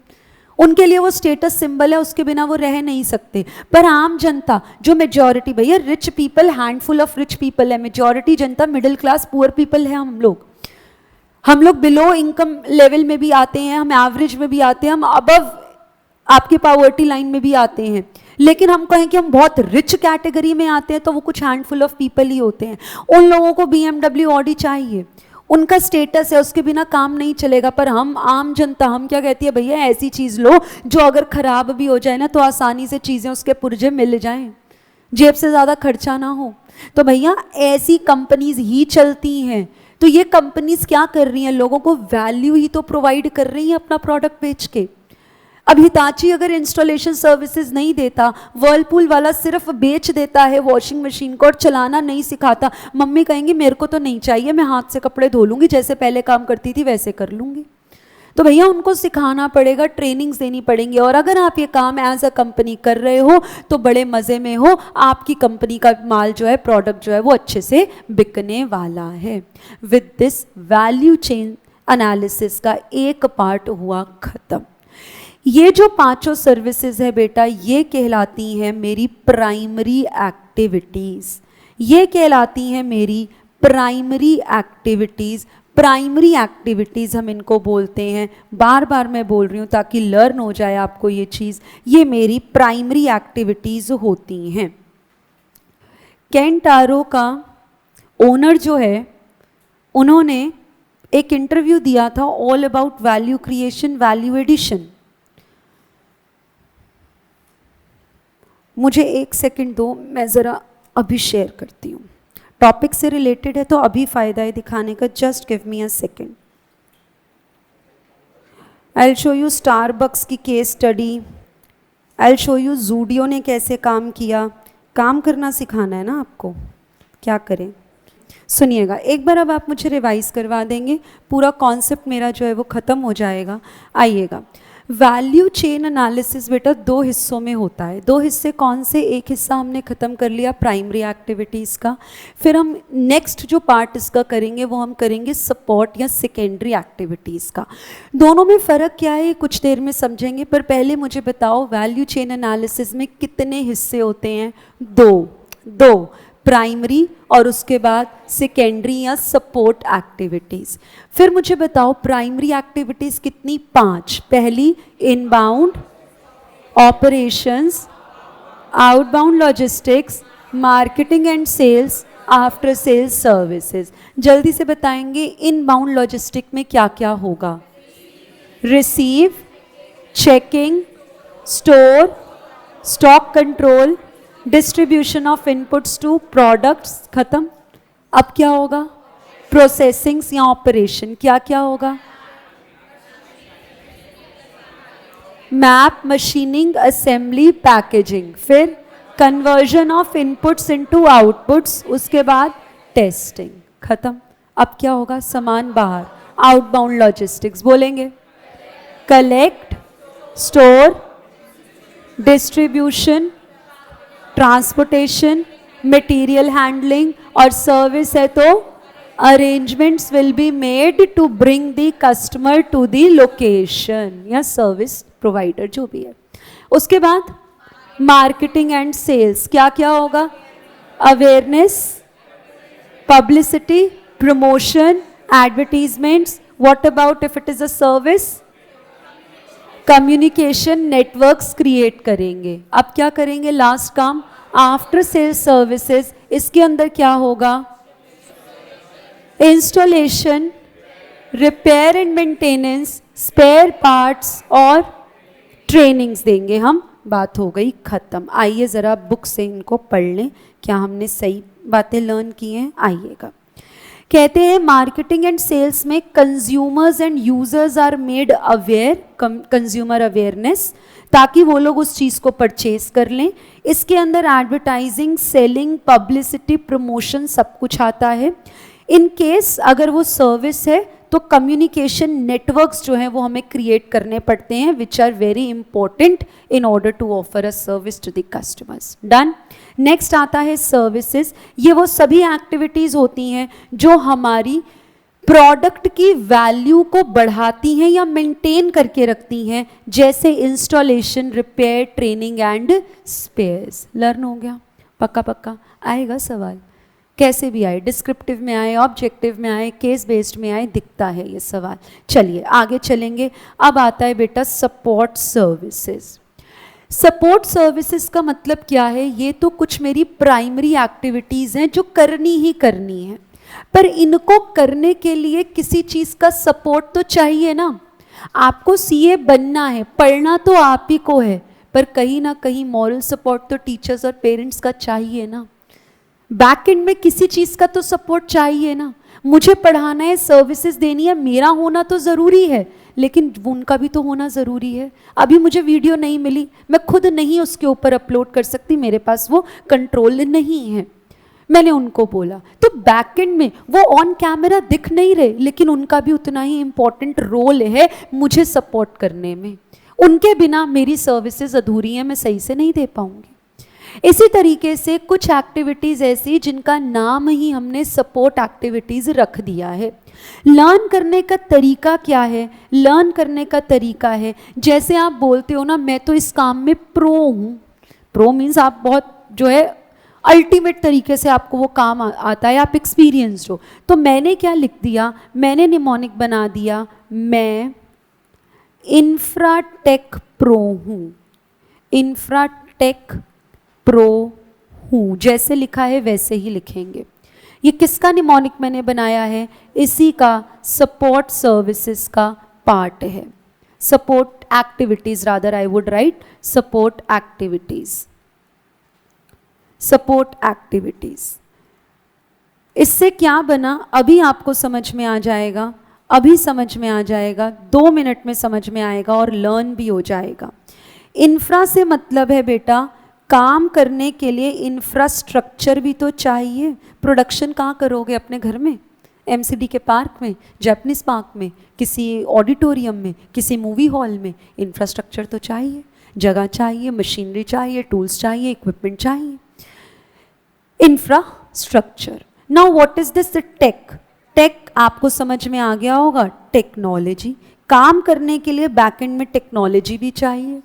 उनके लिए वो स्टेटस सिंबल है, उसके बिना वो रह नहीं सकते। पर आम जनता, जो मेजॉरिटी, भैया rich people, handful of rich people है, मेजॉरिटी जनता मिडिल क्लास पुअर पीपल है। हम लोग बिलो इनकम लेवल में भी आते हैं, हम एवरेज में भी आते हैं, हम अबव आपके पॉवर्टी लाइन में भी आते हैं। लेकिन हम कहें कि हम बहुत रिच कैटेगरी में आते हैं तो वो कुछ हैंडफुल ऑफ पीपल ही होते हैं। उन लोगों को BMW, ऑडी चाहिए, उनका स्टेटस है, उसके बिना काम नहीं चलेगा। पर हम आम जनता, हम क्या कहती है? भैया ऐसी चीज़ लो जो अगर ख़राब भी हो जाए ना तो आसानी से चीज़ें उसके पुर्जे मिल जाएं, जेब से ज़्यादा खर्चा ना हो। तो भैया ऐसी कंपनीज ही चलती हैं। तो ये कंपनीज क्या कर रही हैं? लोगों को वैल्यू ही तो प्रोवाइड कर रही हैं अपना प्रोडक्ट बेच के। अब हिताची अगर इंस्टॉलेशन सर्विसेज नहीं देता, वर्लपूल वाला सिर्फ बेच देता है वॉशिंग मशीन को और चलाना नहीं सिखाता, मम्मी कहेंगी मेरे को तो नहीं चाहिए, मैं हाथ से कपड़े धो लूँगी, जैसे पहले काम करती थी वैसे कर लूँगी। तो भैया उनको सिखाना पड़ेगा, ट्रेनिंग्स देनी पड़ेंगी। और अगर आप ये काम एज अ कंपनी कर रहे हो तो बड़े मज़े में हो, आपकी कंपनी का माल जो है, प्रोडक्ट जो है वो अच्छे से बिकने वाला है। With this value chain analysis का एक पार्ट हुआ ख़त्म। ये जो 5 सर्विसेज है बेटा, ये कहलाती हैं मेरी प्राइमरी एक्टिविटीज़। ये कहलाती हैं मेरी प्राइमरी एक्टिविटीज़। प्राइमरी एक्टिविटीज़ हम इनको बोलते हैं। बार बार मैं बोल रही हूँ ताकि लर्न हो जाए आपको ये चीज़, ये मेरी प्राइमरी एक्टिविटीज़ होती हैं। केंटारो का ओनर जो है, उन्होंने एक इंटरव्यू दिया था all about value creation, value addition. मुझे 1 सेकंड दो, मैं ज़रा अभी शेयर करती हूँ। टॉपिक से रिलेटेड है तो अभी फ़ायदा है दिखाने का। Just give me a second. I will show you Starbucks की case study. I will show you Zudio ने कैसे काम किया। काम करना सिखाना है ना आपको, क्या करें। सुनिएगा एक बार, अब आप मुझे रिवाइज करवा देंगे, पूरा कॉन्सेप्ट मेरा जो है वो ख़त्म हो जाएगा। आइएगा, वैल्यू चेन एनालिसिस बेटा 2 हिस्सों में होता है। 2 हिस्से कौन से? एक हिस्सा हमने ख़त्म कर लिया प्राइमरी एक्टिविटीज़ का, फिर हम नेक्स्ट जो पार्ट इसका करेंगे वो हम करेंगे सपोर्ट या सेकेंडरी एक्टिविटीज़ का। दोनों में फ़र्क क्या है ये कुछ देर में समझेंगे, पर पहले मुझे बताओ वैल्यू चेन एनालिसिस में कितने हिस्से होते हैं? 2 प्राइमरी और उसके बाद सेकेंडरी या सपोर्ट एक्टिविटीज़। फिर मुझे बताओ प्राइमरी एक्टिविटीज़ कितनी? 5। पहली inbound operations, outbound logistics, marketing and sales, after sales services. जल्दी से बताएंगे इनबाउंड लॉजिस्टिक में क्या क्या होगा? Receive, checking, store, stock control, distribution of inputs to products, खत्म। अब क्या होगा? प्रोसेसिंग्स या ऑपरेशन। क्या क्या होगा? Map, machining, assembly, packaging. फिर conversion of inputs into outputs, उसके बाद टेस्टिंग, खत्म। अब क्या होगा? सामान बाहर, आउटबाउंड लॉजिस्टिक्स। बोलेंगे collect, store, distribution, transportation, material handling, और सर्विस है तो arrangements will be made to bring the customer to the location, या सर्विस प्रोवाइडर जो भी है। उसके बाद मार्केटिंग एंड सेल्स, क्या क्या होगा? Awareness, publicity, promotion, advertisements. What about if it is a service? Communication networks create करेंगे। अब क्या करेंगे? लास्ट काम आफ्टर सेल्स सर्विसेज। इसके अंदर क्या होगा? Installation, repair and maintenance, spare parts और ट्रेनिंग्स देंगे हम। बात हो गई खत्म। आइए ज़रा बुक से इनको पढ़ लें, क्या हमने सही बातें लर्न की हैं। आइएगा, कहते हैं मार्केटिंग एंड सेल्स में consumers and users are made aware, consumer awareness, ताकि वो लोग उस चीज़ को परचेज कर लें। इसके अंदर एडवर्टाइजिंग, सेलिंग, पब्लिसिटी, प्रमोशन सब कुछ आता है। इन केस अगर वो सर्विस है तो कम्युनिकेशन नेटवर्क्स जो हैं वो हमें क्रिएट करने पड़ते हैं, which are very important in order to offer a service to the customers. Done. Next आता है सर्विसेज। ये वो सभी एक्टिविटीज़ होती हैं जो हमारी प्रोडक्ट की वैल्यू को बढ़ाती हैं या मेंटेन करके रखती हैं, जैसे installation, repair, training and spheres. Learn हो गया? पक्का पक्का आएगा सवाल, कैसे भी आए, डिस्क्रिप्टिव में आए, ऑब्जेक्टिव में आए, केस बेस्ड में आए, दिखता है ये सवाल। चलिए आगे चलेंगे। अब आता है बेटा सपोर्ट सर्विसेज। सपोर्ट सर्विसेज का मतलब क्या है? ये तो कुछ मेरी प्राइमरी एक्टिविटीज़ हैं जो करनी ही करनी है, पर इनको करने के लिए किसी चीज़ का सपोर्ट तो चाहिए ना। आपको सीए बनना है, पढ़ना तो आप ही को है, पर कहीं ना कहीं मॉरल सपोर्ट तो टीचर्स और पेरेंट्स का चाहिए ना। बैक एंड में किसी चीज़ का तो सपोर्ट चाहिए ना। मुझे पढ़ाना है, सर्विसेज देनी है, मेरा होना तो ज़रूरी है, लेकिन उनका भी तो होना ज़रूरी है। अभी मुझे वीडियो नहीं मिली, मैं खुद नहीं उसके ऊपर अपलोड कर सकती, मेरे पास वो कंट्रोल नहीं है। मैंने उनको बोला, तो बैक एंड में वो ऑन कैमरा दिख नहीं रहे, लेकिन उनका भी उतना ही इम्पोर्टेंट रोल है मुझे सपोर्ट करने में। उनके बिना मेरी सर्विसेज अधूरी हैं, मैं सही से नहीं दे पाऊंगी। इसी तरीके से कुछ एक्टिविटीज़ ऐसी जिनका नाम ही हमने सपोर्ट एक्टिविटीज़ रख दिया है। लर्न करने का तरीका क्या है? लर्न करने का तरीका है जैसे आप बोलते हो ना, मैं तो इस काम में प्रो हूँ। प्रो मीन्स आप बहुत जो है अल्टीमेट तरीके से आपको वो काम आता है, आप एक्सपीरियंस्ड हो। तो मैंने क्या लिख दिया, मैंने निमोनिक बना दिया, मैं इंफ्राटेक प्रो हूँ, इंफ्राटेक प्रो हूँ, जैसे लिखा है वैसे ही लिखेंगे। ये किसका निमोनिक मैंने बनाया है, इसी का सपोर्ट सर्विसेज का पार्ट है, support activities, rather I would write support activities, support activities. इससे क्या बना अभी आपको समझ में आ जाएगा, अभी समझ में आ जाएगा, 2 मिनट में समझ में आएगा और लर्न भी हो जाएगा। इंफ्रा से मतलब है बेटा काम करने के लिए इंफ्रास्ट्रक्चर भी तो चाहिए। प्रोडक्शन कहाँ करोगे, अपने घर में, एमसीडी के पार्क में, जापानीज पार्क में, किसी ऑडिटोरियम में, किसी मूवी हॉल में, इंफ्रास्ट्रक्चर तो चाहिए, जगह चाहिए, मशीनरी चाहिए, टूल्स चाहिए, इक्विपमेंट चाहिए, infrastructure. Now what is this tech, tech आपको समझ में आ गया होगा, टेक्नोलॉजी। काम करने के लिए बैकएंड में टेक्नोलॉजी भी चाहिए।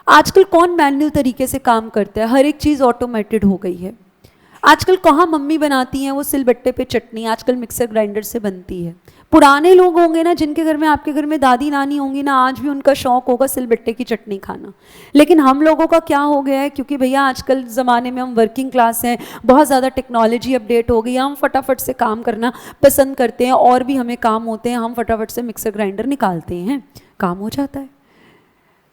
आजकल कौन मैनुअल तरीके से काम करता है, हर एक चीज़ ऑटोमेटेड हो गई है। आजकल कहाँ मम्मी बनाती हैं वो सिलबट्टे पे चटनी, आजकल मिक्सर ग्राइंडर से बनती है। पुराने लोग होंगे ना जिनके घर में, आपके घर में दादी नानी होंगी ना, आज भी उनका शौक होगा सिलबट्टे की चटनी खाना। लेकिन हम लोगों का क्या हो गया है, क्योंकि भैया आजकल ज़माने में हम वर्किंग क्लास हैं, बहुत ज़्यादा टेक्नोलॉजी अपडेट हो गई है, हम फटाफट से काम करना पसंद करते हैं, और भी हमें काम होते हैं, हम फटाफट से मिक्सर ग्राइंडर निकालते हैं, काम हो जाता है।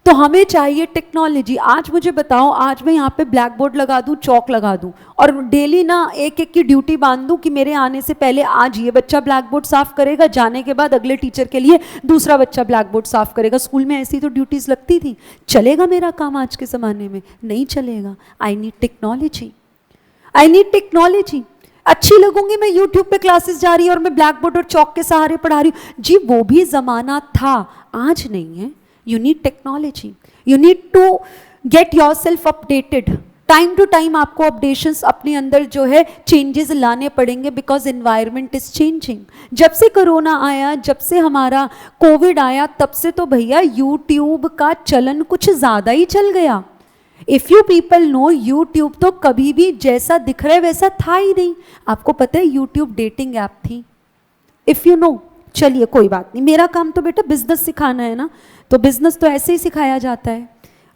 तो हमें चाहिए टेक्नोलॉजी। आज मुझे बताओ, आज मैं यहाँ पे ब्लैक बोर्ड लगा दूँ, चौक लगा दूँ, और डेली ना एक एक की ड्यूटी बांध दूँ कि मेरे आने से पहले आज ये बच्चा ब्लैक बोर्ड साफ करेगा, जाने के बाद अगले टीचर के लिए दूसरा बच्चा ब्लैक बोर्ड साफ करेगा। स्कूल में ऐसी तो ड्यूटीज़ लगती थी। चलेगा मेरा काम आज के ज़माने में? नहीं चलेगा। I need technology, I need technology. अच्छी लगूंगी मैं, यूट्यूब पे क्लासेस जा रही है और मैं ब्लैक बोर्ड और चौक के सहारे पढ़ा रही हूँ। जी वो भी ज़माना था, आज नहीं है। You need technology. You need to get yourself updated. Time to time आपको अपडेशंस अपने अंदर जो है चेंजेस लाने पड़ेंगे, बिकॉज एनवायरनमेंट इज चेंजिंग। जब से कोरोना आया, जब से हमारा कोविड आया, तब से तो भैया यूट्यूब का चलन कुछ ज़्यादा ही चल गया। If you people know, YouTube तो कभी भी जैसा दिख रहा है वैसा था ही नहीं। आपको पता है यूट्यूब डेटिंग ऐप थी, इफ़ यू नो। चलिए कोई बात नहीं, मेरा काम तो बेटा बिजनेस सिखाना है ना, तो बिजनेस तो ऐसे ही सिखाया जाता है।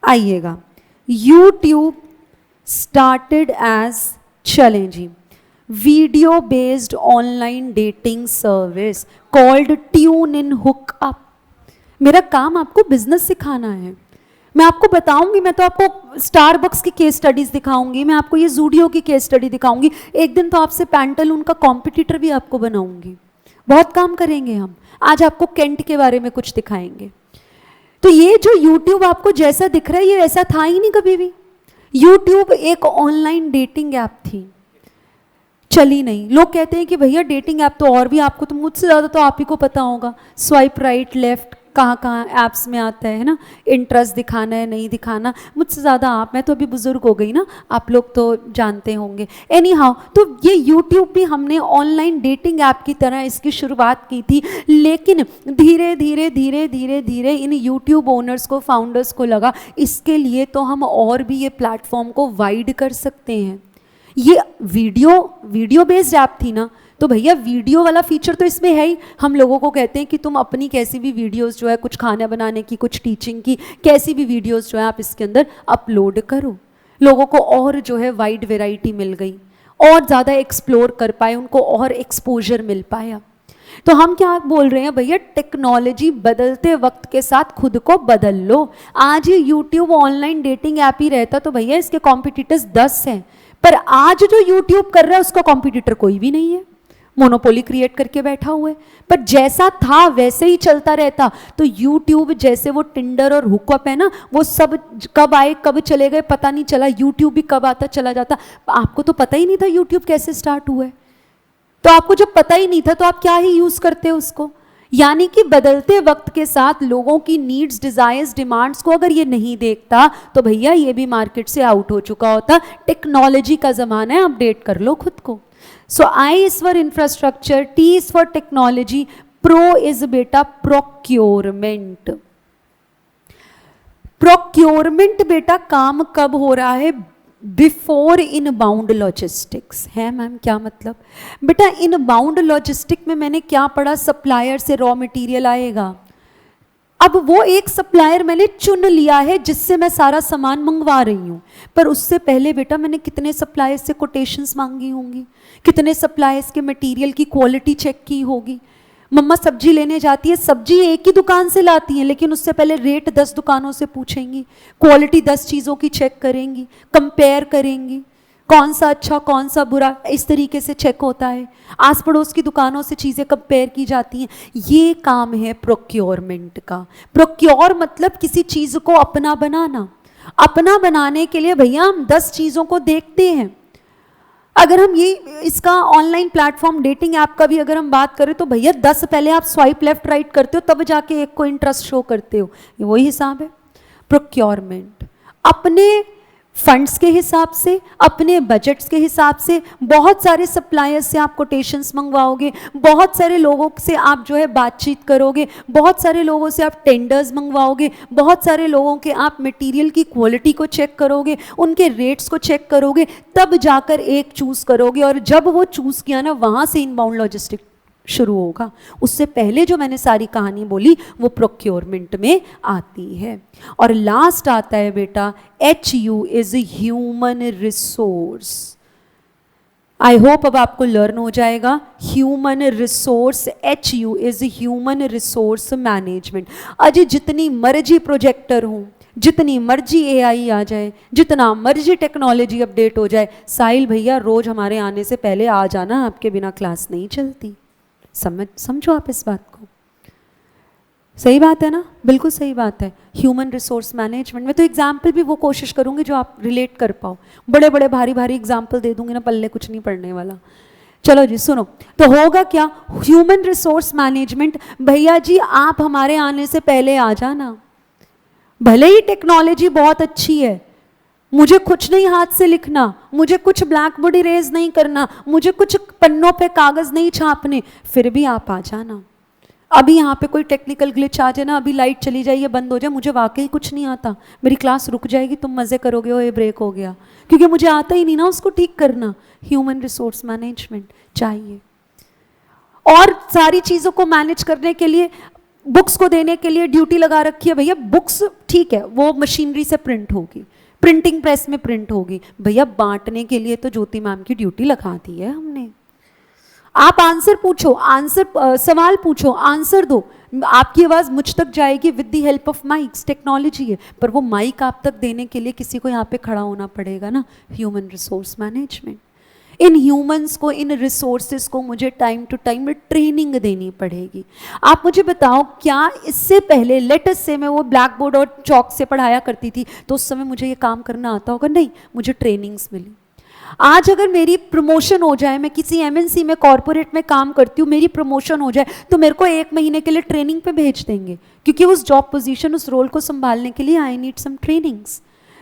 आइएगा, YouTube started as challenging video based online dating service called tune in hook up. मेरा काम आपको बिजनेस सिखाना है। मैं आपको बताऊंगी, मैं तो आपको स्टारबक्स की केस स्टडीज दिखाऊंगी, मैं आपको ये जूडियो की केस स्टडी दिखाऊंगी, एक दिन तो आपसे पैंटालून का कॉम्पिटिटर भी आपको बनाऊंगी। बहुत काम करेंगे हम। आज आपको केंट के बारे में कुछ दिखाएंगे। तो ये जो YouTube आपको जैसा दिख रहा है, ये ऐसा था ही नहीं कभी भी। YouTube एक ऑनलाइन डेटिंग ऐप थी, चली नहीं। लोग कहते हैं कि भैया डेटिंग ऐप तो और भी, आपको तो मुझसे ज़्यादा तो आप ही को पता होगा, स्वाइप राइट लेफ्ट कहाँ कहाँ ऐप्स में आता है ना, इंटरेस्ट दिखाना है नहीं दिखाना, मुझसे ज़्यादा आप, मैं तो अभी बुजुर्ग हो गई ना, आप लोग तो जानते होंगे। एनी हाउ, तो ये यूट्यूब भी हमने ऑनलाइन डेटिंग ऐप की तरह इसकी शुरुआत की थी, लेकिन धीरे धीरे धीरे धीरे धीरे इन यूट्यूब ओनर्स को, फाउंडर्स को लगा इसके लिए तो हम और भी ये प्लेटफॉर्म को वाइड कर सकते हैं। ये वीडियो बेस्ड ऐप थी ना, तो भैया वीडियो वाला फीचर तो इसमें है ही। हम लोगों को कहते हैं कि तुम अपनी कैसी भी वीडियोस जो है, कुछ खाना बनाने की, कुछ टीचिंग की, कैसी भी वीडियोस जो है आप इसके अंदर अपलोड करो। लोगों को और जो है वाइड वैरायटी मिल गई, और ज़्यादा एक्सप्लोर कर पाए, उनको और एक्सपोजर मिल पाया। तो हम क्या बोल रहे हैं भैया, टेक्नोलॉजी बदलते वक्त के साथ खुद को बदल लो। आज ये यूट्यूब ऑनलाइन डेटिंग ऐप ही रहता तो भैया इसके कॉम्पिटिटर्स 10 हैं, पर आज जो यूट्यूब कर रहा है उसका कॉम्पिटिटर कोई भी नहीं है, मोनोपोली क्रिएट करके बैठा हुआ है। पर जैसा था वैसे ही चलता रहता। तो यूट्यूब जैसे वो टिंडर और हुकअप है ना, वो सब कब आए कब चले गए पता नहीं चला, यूट्यूब भी कब आता चला जाता। आपको तो पता ही नहीं था यूट्यूब कैसे स्टार्ट हुआ है, तो आपको जब पता ही नहीं था तो आप क्या ही यूज करते उसको। यानी कि बदलते वक्त के साथ लोगों की नीड्स, डिजायर्स, डिमांड्स को अगर ये नहीं देखता तो भैया ये भी मार्केट से आउट हो चुका होता। टेक्नोलॉजी का जमाना है, अपडेट कर लो खुद को। So I is for infrastructure, T is for technology, pro is बेटा प्रोक्योरमेंट। प्रोक्योरमेंट बेटा काम कब हो रहा है, बिफोर इनबाउंड लॉजिस्टिक्स है मैम, क्या मतलब? बेटा इनबाउंड लॉजिस्टिक में मैंने क्या पढ़ा, सप्लायर से रॉ मटेरियल आएगा। अब वो एक सप्लायर मैंने चुन लिया है जिससे मैं सारा सामान मंगवा रही हूँ, पर उससे पहले बेटा मैंने कितने सप्लायर्स से कोटेशंस मांगी होंगी, कितने सप्लायर्स के मटेरियल की क्वालिटी चेक की होगी। मम्मा सब्जी लेने जाती है, सब्जी एक ही दुकान से लाती हैं, लेकिन उससे पहले रेट 10 दुकानों से पूछेंगी, क्वालिटी 10 चीज़ों की चेक करेंगी, कंपेयर करेंगी, कौन सा अच्छा कौन सा बुरा, इस तरीके से चेक होता है। आस पड़ोस की दुकानों से चीज़ें कंपेयर की जाती हैं। ये काम है प्रोक्योरमेंट का। प्रोक्योर मतलब किसी चीज़ को अपना बनाना। अपना बनाने के लिए भैया हम 10 चीज़ों को देखते हैं। अगर हम ये इसका ऑनलाइन प्लेटफॉर्म डेटिंग ऐप का भी अगर हम बात करें तो भैया 10 पहले आप स्वाइप लेफ्ट राइट करते हो, तब जाके एक को इंटरेस्ट शो करते हो। ये वही हिसाब है प्रोक्योरमेंट। अपने फंड्स के हिसाब से, अपने बजट्स के हिसाब से बहुत सारे सप्लायर्स से आप कोटेशंस मंगवाओगे, बहुत सारे लोगों से आप जो है बातचीत करोगे, बहुत सारे लोगों से आप टेंडर्स मंगवाओगे, बहुत सारे लोगों के आप मटेरियल की क्वालिटी को चेक करोगे, उनके रेट्स को चेक करोगे, तब जाकर एक चूज़ करोगे। और जब वो चूज़ किया ना, वहाँ से इनबाउंड लॉजिस्टिक शुरू होगा। उससे पहले जो मैंने सारी कहानी बोली वो प्रोक्योरमेंट में आती है। और लास्ट आता है बेटा HU is human resource. I hope अब आपको लर्न हो जाएगा। Human resource, HU is human resource management. अजी जितनी मर्जी प्रोजेक्टर हूँ, जितनी मर्जी AI आ जाए, जितना मर्जी टेक्नोलॉजी अपडेट हो जाए, साहिल भैया रोज हमारे आने से पहले आ जाना, आपके बिना क्लास नहीं चलती। समझो आप इस बात को। सही बात है ना, बिल्कुल सही बात है। ह्यूमन रिसोर्स मैनेजमेंट में तो एग्जाम्पल भी वो कोशिश करूंगी जो आप रिलेट कर पाओ। बड़े बड़े भारी भारी एग्जाम्पल दे दूंगी ना, पल्ले कुछ नहीं पड़ने वाला। चलो जी सुनो, तो होगा क्या, ह्यूमन रिसोर्स मैनेजमेंट। भैया जी आप हमारे आने से पहले आ जाना, भले ही टेक्नोलॉजी बहुत अच्छी है, मुझे कुछ नहीं हाथ से लिखना, मुझे कुछ ब्लैक बोर्ड इरेज नहीं करना, मुझे कुछ पन्नों पे कागज नहीं छापने, फिर भी आप आ जाना। अभी यहाँ पे कोई टेक्निकल ग्लिच आ जाए ना, अभी लाइट चली जाए या बंद हो जाए, मुझे वाकई कुछ नहीं आता, मेरी क्लास रुक जाएगी, तुम मजे करोगे ओ ये ब्रेक हो गया, क्योंकि मुझे आता ही नहीं ना उसको ठीक करना। ह्यूमन रिसोर्स मैनेजमेंट चाहिए। और सारी चीज़ों को मैनेज करने के लिए, बुक्स को देने के लिए ड्यूटी लगा रखी है। भैया बुक्स ठीक है वो मशीनरी से प्रिंट होगी, प्रिंटिंग प्रेस में प्रिंट होगी, भैया बांटने के लिए तो ज्योति मैम की ड्यूटी लगा दी है हमने। आप आंसर पूछो, सवाल पूछो, आंसर दो, आपकी आवाज मुझ तक जाएगी with the help of mics. Technology है, पर वो माइक आप तक देने के लिए किसी को यहाँ पे खड़ा होना पड़ेगा ना। Human resource management, in humans को, इन रिसोर्सेज को मुझे टाइम टू टाइम ट्रेनिंग देनी पड़ेगी। आप मुझे बताओ, क्या इससे पहले लेटेस्ट से मैं वो ब्लैक बोर्ड और चौक से पढ़ाया करती थी तो उस समय मुझे ये काम करना आता होगा? नहीं, मुझे ट्रेनिंग्स मिली। आज अगर मेरी प्रमोशन हो जाए, मैं किसी MNC में कॉर्पोरेट में काम करती हूँ, मेरी प्रमोशन हो जाए तो मेरे को 1 महीने के लिए ट्रेनिंग पे भेज देंगे, क्योंकि उस जॉब पोजीशन, उस रोल को संभालने के लिए आई नीड सम ट्रेनिंग्स।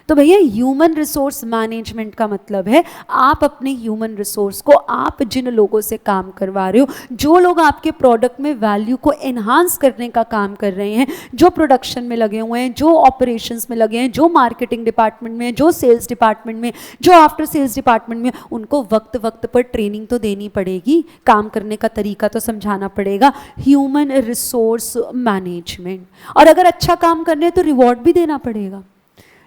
तो भैया ह्यूमन रिसोर्स मैनेजमेंट का मतलब है आप अपने ह्यूमन रिसोर्स को, आप जिन लोगों से काम करवा रहे हो, जो लोग आपके प्रोडक्ट में वैल्यू को एनहांस करने का काम कर रहे हैं, जो प्रोडक्शन में लगे हुए हैं, जो ऑपरेशंस में लगे हैं, जो मार्केटिंग डिपार्टमेंट में, जो सेल्स डिपार्टमेंट में, जो आफ्टर सेल्स डिपार्टमेंट में, उनको वक्त वक्त पर ट्रेनिंग तो देनी पड़ेगी, काम करने का तरीका तो समझाना पड़ेगा। Human resource management. और अगर अच्छा काम करने हैं तो रिवॉर्ड भी देना पड़ेगा,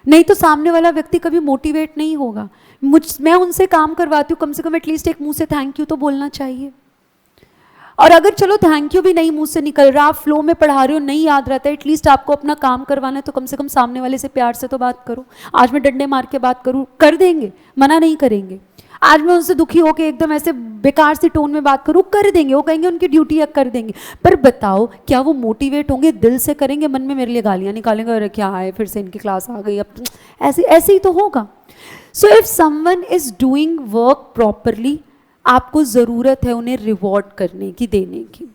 नहीं तो सामने वाला व्यक्ति कभी मोटिवेट नहीं होगा। मैं उनसे काम करवाती हूँ, कम से कम एटलीस्ट एक मुंह से थैंक यू तो बोलना चाहिए। और अगर चलो थैंक यू भी नहीं मुंह से निकल रहा, आप फ्लो में पढ़ा रहे हो, नहीं याद रहता, एटलीस्ट आपको अपना काम करवाना है तो कम से कम सामने वाले से प्यार से तो बात करो। आज मैं डंडे मार के बात करूँ, कर देंगे, मना नहीं करेंगे। आज मैं उनसे दुखी होकर एकदम ऐसे बेकार सी टोन में बात करूँ, कर देंगे, वो कहेंगे उनकी ड्यूटी है, कर देंगे। पर बताओ क्या वो मोटिवेट होंगे, दिल से करेंगे? मन में मेरे लिए गालियाँ निकालेंगे, अरे क्या है फिर से इनकी क्लास आ गई, अब ऐसे ऐसे ही तो होगा। So if someone is doing work properly, आपको ज़रूरत है उन्हें रिवॉर्ड करने की, देने की।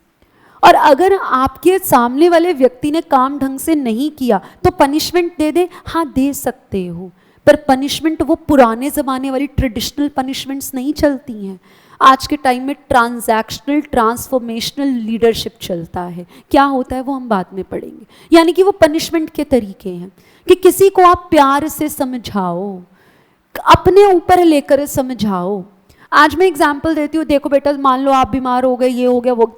और अगर आपके सामने वाले व्यक्ति ने काम ढंग से नहीं किया तो पनिशमेंट दे दे, हाँ दे सकते हो, पर पनिशमेंट वो पुराने ज़माने वाली ट्रेडिशनल पनिशमेंट्स नहीं चलती हैं। आज के टाइम में ट्रांजैक्शनल ट्रांसफॉर्मेशनल लीडरशिप चलता है। क्या होता है वो हम बाद में पढ़ेंगे। यानी कि वो पनिशमेंट के तरीके हैं कि किसी को आप प्यार से समझाओ, अपने ऊपर लेकर समझाओ। आज मैं एग्जाम्पल देती हूँ, देखो बेटा मान लो आप बीमार हो गए, ये हो गया, वो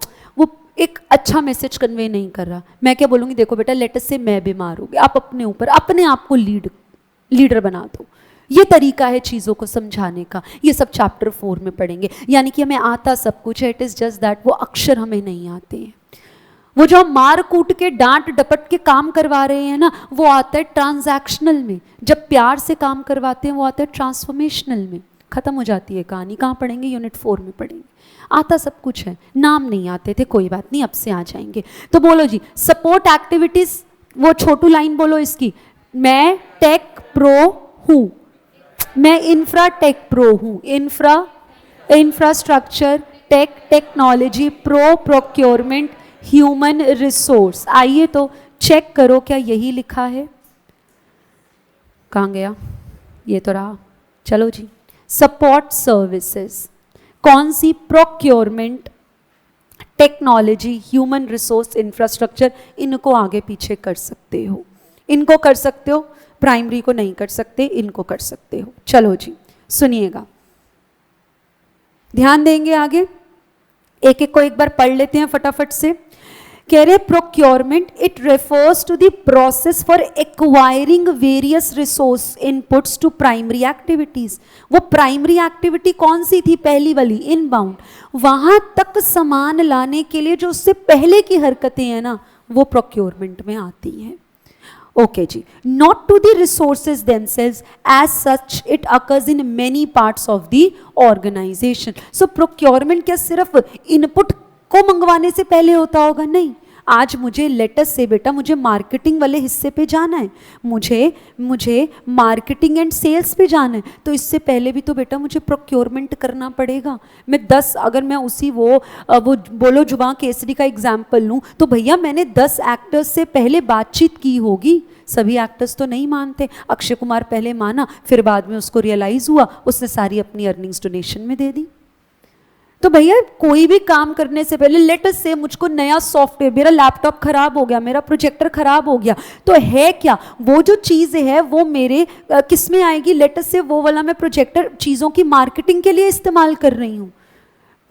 एक अच्छा मैसेज कन्वे नहीं कर रहा। मैं क्या बोलूँगी, देखो बेटा लेटस से मैं बीमार हो गया, आप अपने ऊपर अपने आप को लीडर बना दो। ये तरीका है चीज़ों को समझाने का। ये सब चैप्टर 4 में पढ़ेंगे। यानी कि हमें आता सब कुछ है, इट इज़ जस्ट दैट वो अक्षर हमें नहीं आते हैं। वो जो हम मार कूट के डांट डपट के काम करवा रहे हैं ना, वो आता है ट्रांजैक्शनल में। जब प्यार से काम करवाते हैं वो आता है ट्रांसफॉर्मेशनल में। खत्म हो जाती है कहानी। कहाँ पढ़ेंगे? यूनिट 4 में पढ़ेंगे। आता सब कुछ है, नाम नहीं आते थे, कोई बात नहीं, अब से आ जाएंगे। तो बोलो जी, सपोर्ट एक्टिविटीज, वो छोटू लाइन बोलो इसकी। मैं टेक प्रो हूँ, मैं इंफ्रा टेक प्रो हूँ। Infrastructure, tech technology, procurement, human resource. आइए तो चेक करो क्या यही लिखा है। कहाँ गया? ये तो रहा। चलो जी, सपोर्ट सर्विसेज कौन सी? Procurement, technology, human resource, infrastructure. इनको आगे पीछे कर सकते हो, इनको कर सकते हो, प्राइमरी को नहीं कर सकते, इनको कर सकते हो। चलो जी सुनिएगा, ध्यान देंगे आगे। एक एक को एक बार पढ़ लेते हैं फटाफट से। कह रहे procurement, it refers to the process for acquiring various resource inputs to primary activities. वो प्राइमरी एक्टिविटी कौन सी थी? पहली वाली, इनबाउंड। वहां तक सामान लाने के लिए जो उससे पहले की हरकतें हैं ना, वो प्रोक्योरमेंट में आती हैं। ओके जी, not to the resources themselves, as such it occurs in many parts of the organization. So procurement क्या सिर्फ इनपुट को मंगवाने से पहले होता होगा? नहीं। आज मुझे लेटस से बेटा मुझे मार्केटिंग वाले हिस्से पे जाना है, मुझे मार्केटिंग एंड सेल्स पे जाना है, तो इससे पहले भी तो बेटा मुझे प्रोक्योरमेंट करना पड़ेगा। मैं 10, अगर मैं उसी वो बोलो जुबान केसरी का एग्जाम्पल लूँ, तो भैया मैंने 10 एक्टर्स से पहले बातचीत की होगी। सभी एक्टर्स तो नहीं मानते। अक्षय कुमार पहले माना, फिर बाद में उसको रियलाइज हुआ, उसने सारी अपनी अर्निंग्स डोनेशन में दे दी। तो भैया कोई भी काम करने से पहले, लेटस से मुझको नया सॉफ्टवेयर, मेरा लैपटॉप खराब हो गया, मेरा प्रोजेक्टर खराब हो गया, तो है क्या वो जो चीज़ है वो मेरे किस में आएगी? लेटस से वो वाला मैं प्रोजेक्टर चीज़ों की मार्केटिंग के लिए इस्तेमाल कर रही हूँ,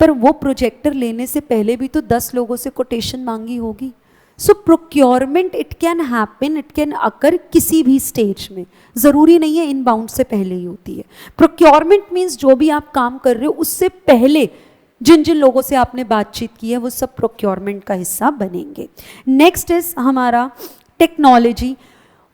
पर वो प्रोजेक्टर लेने से पहले भी तो 10 लोगों से कोटेशन मांगी होगी। So procurement it can happen, it can occur किसी भी स्टेज में, ज़रूरी नहीं है इनबाउंड से पहले ही होती है। प्रोक्योरमेंट मीन्स जो भी आप काम कर रहे हो उससे पहले जिन जिन लोगों से आपने बातचीत की है वो सब प्रोक्योरमेंट का हिस्सा बनेंगे। नेक्स्ट इज हमारा technology.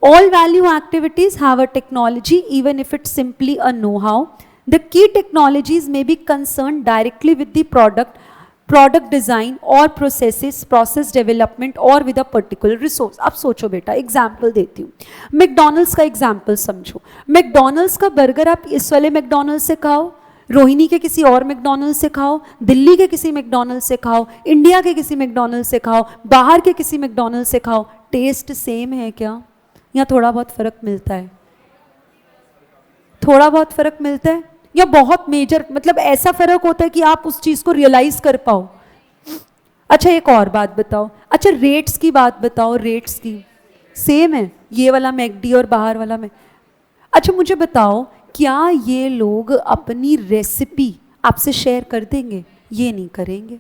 All value activities have a technology even if it simply a know how. The key technologies may be concern directly with the product design और प्रोसेस डेवलपमेंट और विद अ पर्टिकुलर रिसोर्स। अब सोचो बेटा, example देती हूँ। McDonald's का example समझो। McDonald's का बर्गर आप इस वाले मैकडॉनल्ड्स से खाओ, रोहिणी के किसी और मैकडॉनल्ड्स से खाओ, दिल्ली के किसी मैकडॉनल्ड्स से खाओ, इंडिया के किसी मैकडॉनल्ड्स से खाओ, बाहर के किसी मैकडॉनल्ड्स से खाओ, टेस्ट सेम है क्या? या थोड़ा बहुत फर्क मिलता है? थोड़ा बहुत फर्क मिलता है या बहुत मेजर, मतलब ऐसा फर्क होता है कि आप उस चीज को रियलाइज कर पाओ? अच्छा एक और बात बताओ, अच्छा रेट्स की बात बताओ, रेट्स की सेम है ये वाला मैकडी और बाहर वाला में? अच्छा मुझे बताओ, क्या ये लोग अपनी रेसिपी आपसे शेयर कर देंगे? ये नहीं करेंगे।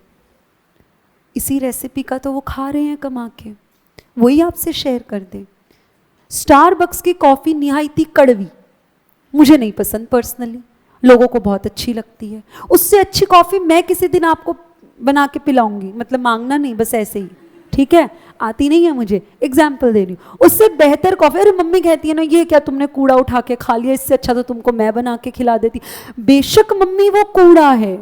इसी रेसिपी का तो वो खा रहे हैं कमा के, वही आपसे शेयर कर दें। स्टारबक्स की कॉफ़ी निहायती कड़वी, मुझे नहीं पसंद पर्सनली, लोगों को बहुत अच्छी लगती है। उससे अच्छी कॉफ़ी मैं किसी दिन आपको बना के पिलाऊंगी, मतलब मांगना नहीं, बस ऐसे ही, ठीक है? आती नहीं है मुझे, एग्जाम्पल दे रही हूँ। उससे बेहतर कॉफ़ी, अरे मम्मी कहती है ना ये क्या तुमने कूड़ा उठा के खा लिया, इससे अच्छा तो तुमको मैं बना के खिला देती। बेशक मम्मी वो कूड़ा है,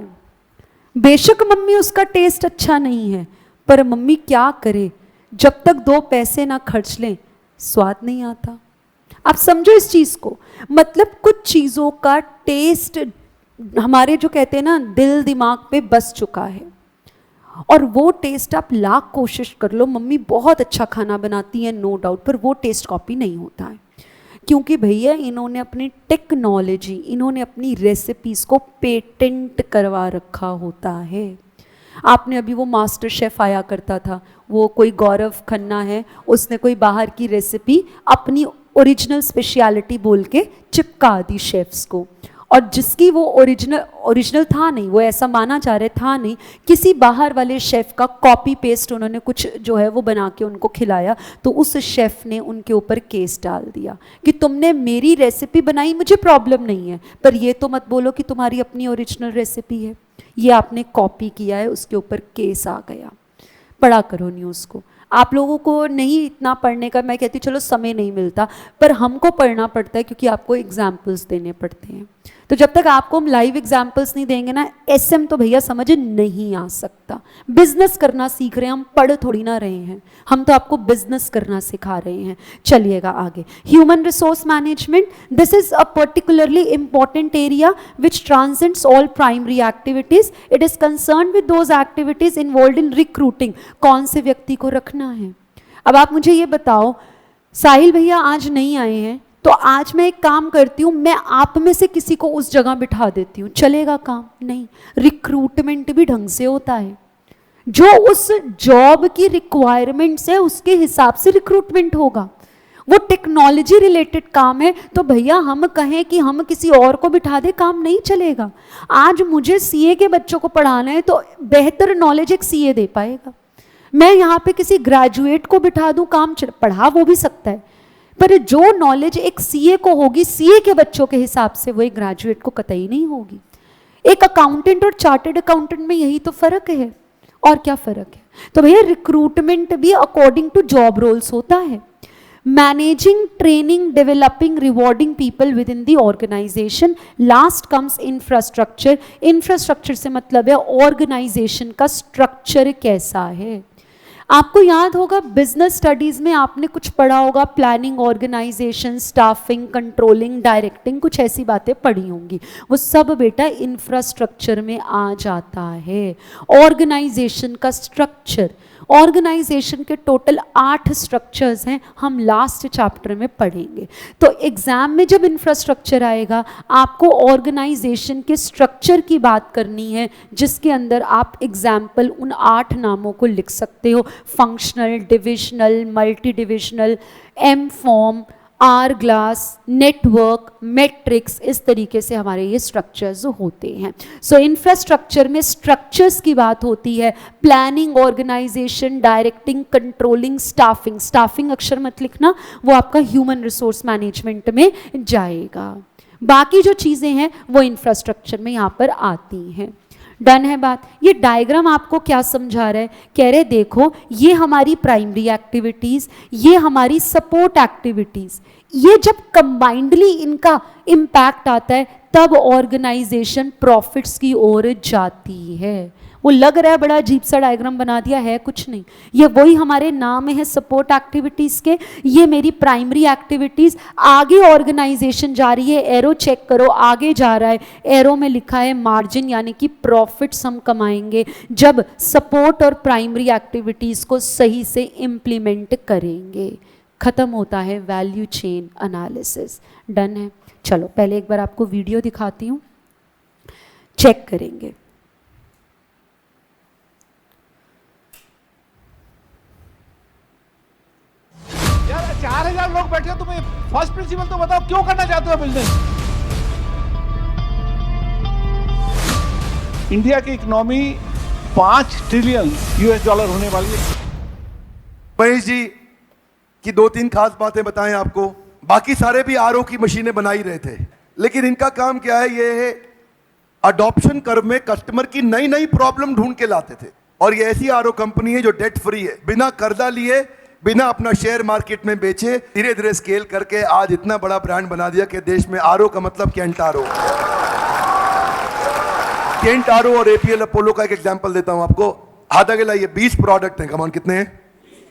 बेशक मम्मी उसका टेस्ट अच्छा नहीं है, पर मम्मी क्या करे, जब तक 2 पैसे ना खर्च लें स्वाद नहीं आता। आप समझो इस चीज को, मतलब कुछ चीजों का टेस्ट हमारे जो कहते हैं ना दिल दिमाग पे बस चुका है, और वो टेस्ट आप लाख कोशिश कर लो, मम्मी बहुत अच्छा खाना बनाती है नो डाउट, पर वो टेस्ट कॉपी नहीं होता है, क्योंकि भैया इन्होंने अपनी टेक्नोलॉजी, इन्होंने अपनी रेसिपीज को पेटेंट करवा रखा होता है। आपने अभी वो मास्टर शेफ आया करता था, वो कोई गौरव खन्ना है, उसने कोई बाहर की रेसिपी अपनी ओरिजिनल स्पेशलिटी बोल के चिपका दी शेफ्स को, और जिसकी वो ओरिजिनल था नहीं, वो ऐसा माना जा रहा था नहीं, किसी बाहर वाले शेफ़ का कॉपी पेस्ट उन्होंने कुछ जो है वो बना के उनको खिलाया, तो उस शेफ़ ने उनके ऊपर केस डाल दिया कि तुमने मेरी रेसिपी बनाई, मुझे प्रॉब्लम नहीं है, पर ये तो मत बोलो कि तुम्हारी अपनी ओरिजिनल रेसिपी है, ये आपने कॉपी किया है, उसके ऊपर केस आ गया। पढ़ा करो न्यूज़ को। आप लोगों को नहीं इतना पढ़ने का, मैं कहती चलो समय नहीं मिलता, पर हमको पढ़ना पड़ता है क्योंकि आपको एग्जाम्पल्स देने पड़ते हैं। तो जब तक आपको हम लाइव एग्जाम्पल्स नहीं देंगे ना, एसएम तो भैया समझ नहीं आ सकता। बिजनेस करना सीख रहे हैं हम, पढ़ थोड़ी ना रहे हैं, हम तो आपको बिजनेस करना सिखा रहे हैं। चलिएगा आगे। Human resource management, this is a particularly important area which transcends all primary activities. It is concern with those activities involve in recruiting. कौन से व्यक्ति को रखना है। अब आप मुझे ये बताओ, साहिल भैया आज नहीं आए हैं, तो आज मैं एक काम करती हूँ, मैं आप में से किसी को उस जगह बिठा देती हूँ, चलेगा काम? नहीं। रिक्रूटमेंट भी ढंग से होता है, जो उस जॉब की रिक्वायरमेंट्स है उसके हिसाब से रिक्रूटमेंट होगा। वो टेक्नोलॉजी रिलेटेड काम है, तो भैया हम कहें कि हम किसी और को बिठा दे, काम नहीं चलेगा। आज मुझे सीए के बच्चों को पढ़ाना है, तो बेहतर नॉलेज एक सीए दे पाएगा। मैं यहाँ पे किसी ग्रेजुएट को बिठा दूँ, काम पढ़ा वो भी सकता है, पर जो नॉलेज एक सीए को होगी, सीए के बच्चों के हिसाब से वो एक ग्रेजुएट को कतई नहीं होगी। एक अकाउंटेंट और चार्टर्ड अकाउंटेंट में यही तो फर्क है, और क्या फर्क है। तो भैया रिक्रूटमेंट भी अकॉर्डिंग टू जॉब रोल्स होता है। Managing, training, developing, rewarding people within the organization. Last comes infrastructure. Infrastructure से मतलब है ऑर्गेनाइजेशन का स्ट्रक्चर कैसा है। आपको याद होगा बिजनेस स्टडीज में आपने कुछ पढ़ा होगा, planning, organization, staffing, controlling, directing, कुछ ऐसी बातें पढ़ी होंगी। वो सब बेटा इंफ्रास्ट्रक्चर में आ जाता है। ऑर्गेनाइजेशन का स्ट्रक्चर, ऑर्गेनाइजेशन के टोटल 8 स्ट्रक्चर्स हैं, हम लास्ट चैप्टर में पढ़ेंगे। तो एग्जाम में जब इंफ्रास्ट्रक्चर आएगा, आपको ऑर्गेनाइजेशन के स्ट्रक्चर की बात करनी है, जिसके अंदर आप एग्जाम्पल उन 8 नामों को लिख सकते हो। Functional, divisional, multi divisional, M form, hourglass, network, matrix, इस तरीके से हमारे ये स्ट्रक्चर्स होते हैं। सो इंफ्रास्ट्रक्चर में स्ट्रक्चर्स की बात होती है, planning, organization, directing, controlling, staffing. Staffing अक्षर मत लिखना, वो आपका ह्यूमन रिसोर्स मैनेजमेंट में जाएगा। बाकी जो चीज़ें हैं वो इंफ्रास्ट्रक्चर में यहाँ पर आती हैं। डन है बात। ये डायग्राम आपको क्या समझा रहा है, कह रहे देखो ये हमारी प्राइमरी एक्टिविटीज, ये हमारी सपोर्ट एक्टिविटीज, ये जब कंबाइंडली इनका इम्पैक्ट आता है तब ऑर्गेनाइजेशन प्रॉफिट्स की ओर जाती है। वो लग रहा है बड़ा अजीब सा डायग्राम बना दिया है, कुछ नहीं, ये वही हमारे नाम है सपोर्ट एक्टिविटीज के। ये मेरी प्राइमरी एक्टिविटीज, आगे ऑर्गेनाइजेशन जा रही है, एरो चेक करो, आगे जा रहा है, एरो में लिखा है मार्जिन, यानी कि प्रॉफिट्स हम कमाएंगे जब सपोर्ट और प्राइमरी एक्टिविटीज को सही से इम्प्लीमेंट करेंगे। खत्म होता है वैल्यू चेन एनालिसिस। डन है। चलो पहले एक बार आपको वीडियो दिखाती हूँ, चेक करेंगे। यार 4000 लोग बैठे हो, तुम्हें फर्स्ट प्रिंसिपल तो बताओ क्यों करना चाहते हो बिजनेस। इंडिया की इकोनॉमी 5 ट्रिलियन यूएस डॉलर होने वाली है। महेश जी की 2-3 खास बातें बताएं आपको। बाकी सारे भी आरओ की मशीनें बना ही रहे थे, लेकिन इनका काम क्या है, ये है अडॉप्शन कर्व में कस्टमर की नई नई प्रॉब्लम ढूंढ के लाते थे। और ये ऐसी आरओ कंपनी है जो डेट फ्री है, बिना कर्जा लिए, बिना अपना शेयर मार्केट में बेचे, धीरे धीरे स्केल करके आज इतना बड़ा ब्रांड बना दिया कि देश में आरओ का मतलब केंट आरओ। केंट आरओ और एपीएल अपोलो का एक एग्जांपल देता हूं आपको। हाथ आगे लाइए। 20 प्रोडक्ट हैं, कमान कितने हैं?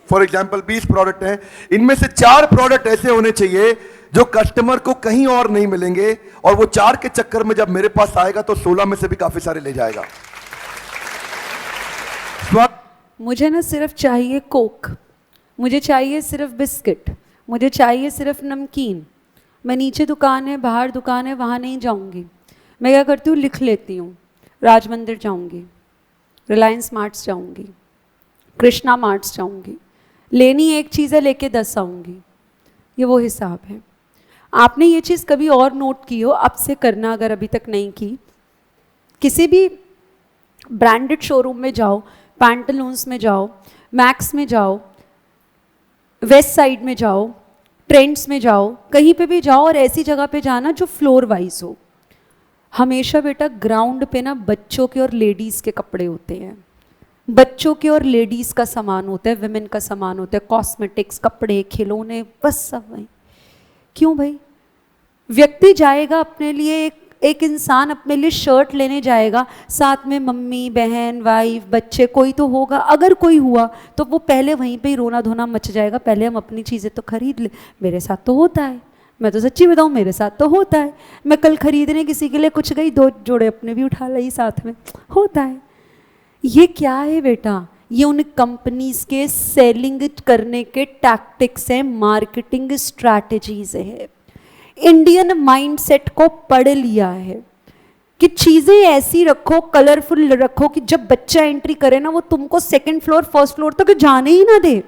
फॉर एग्जाम्पल 20 प्रोडक्ट हैं, इनमें से 4 प्रोडक्ट ऐसे होने चाहिए जो कस्टमर को कहीं और नहीं मिलेंगे, और वो 4 के चक्कर में जब मेरे पास आएगा तो 16 में से भी काफी सारे ले जाएगा। मुझे ना सिर्फ चाहिए कोक, मुझे चाहिए सिर्फ बिस्किट, मुझे चाहिए सिर्फ नमकीन। मैं नीचे दुकान है, बाहर दुकान है, वहाँ नहीं जाऊँगी। मैं क्या करती हूँ, लिख लेती हूँ, राज मंदिर जाऊँगी, रिलायंस मार्ट्स जाऊँगी, कृष्णा मार्ट्स जाऊँगी, लेनी एक चीज़ है लेके 10 आऊँगी। ये वो हिसाब है। आपने ये चीज़ कभी और नोट की हो, अब से करना अगर अभी तक नहीं की, किसी भी ब्रांडेड शोरूम में जाओ, पैंटालून्स में जाओ, मैक्स में जाओ, वेस्ट साइड में जाओ, ट्रेंड्स में जाओ, कहीं पे भी जाओ और ऐसी जगह पे जाना जो फ्लोर वाइज हो। हमेशा बेटा ग्राउंड पे ना बच्चों के और लेडीज़ के कपड़े होते हैं, बच्चों के और लेडीज़ का सामान होता है, विमेन का सामान होता है, कॉस्मेटिक्स, कपड़े, खिलौने, बस सब वही। क्यों भाई? व्यक्ति जाएगा अपने लिए, एक इंसान अपने लिए शर्ट लेने जाएगा, साथ में मम्मी, बहन, वाइफ, बच्चे कोई तो होगा। अगर कोई हुआ तो वो पहले वहीं पे ही रोना धोना मच जाएगा, पहले हम अपनी चीज़ें तो खरीद ले। मेरे साथ तो होता है, मैं तो सच्ची बताऊँ, मेरे साथ तो होता है। मैं कल खरीदने किसी के लिए कुछ गई, 2 जोड़े अपने भी उठा लाई साथ में, होता है। ये क्या है बेटा? ये उन कंपनीज के सेलिंग करने के टैक्टिक्स हैं, मार्केटिंग स्ट्रैटेजीज है। इंडियन माइंडसेट को पढ़ लिया है कि चीज़ें ऐसी रखो, कलरफुल रखो कि जब बच्चा एंट्री करे ना, वो तुमको सेकंड फ्लोर, फर्स्ट फ्लोर तक जाने ही ना दे,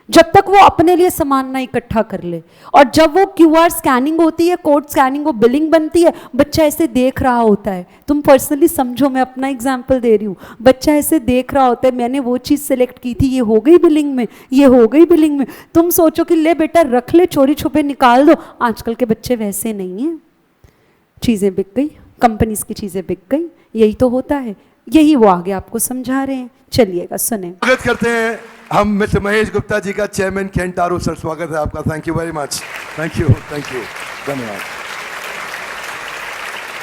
जब तक वो अपने लिए सामान ना इकट्ठा कर ले। और जब वो QR स्कैनिंग होती है, कोड स्कैनिंग, वो बिलिंग बनती है, बच्चा ऐसे देख रहा होता है। तुम पर्सनली समझो, मैं अपना एग्जांपल दे रही हूँ। बच्चा ऐसे देख रहा होता है, मैंने वो चीज़ सेलेक्ट की थी, ये हो गई बिलिंग में, ये हो गई बिलिंग में। तुम सोचो कि ले बेटा रख ले, चोरी छुपे निकाल दो। आजकल के बच्चे वैसे नहीं हैं। चीज़ें बिक गई, कंपनीज की चीज़ें बिक गई, यही तो होता है। यही वो आगे आपको समझा रहे हैं। चलिएगा सुने। स्वागत करते हैं हम मिस्टर महेश गुप्ता जी का, chairman Kent R O. Sir स्वागत है आपका। Thank you very much. Thank you, धन्यवाद।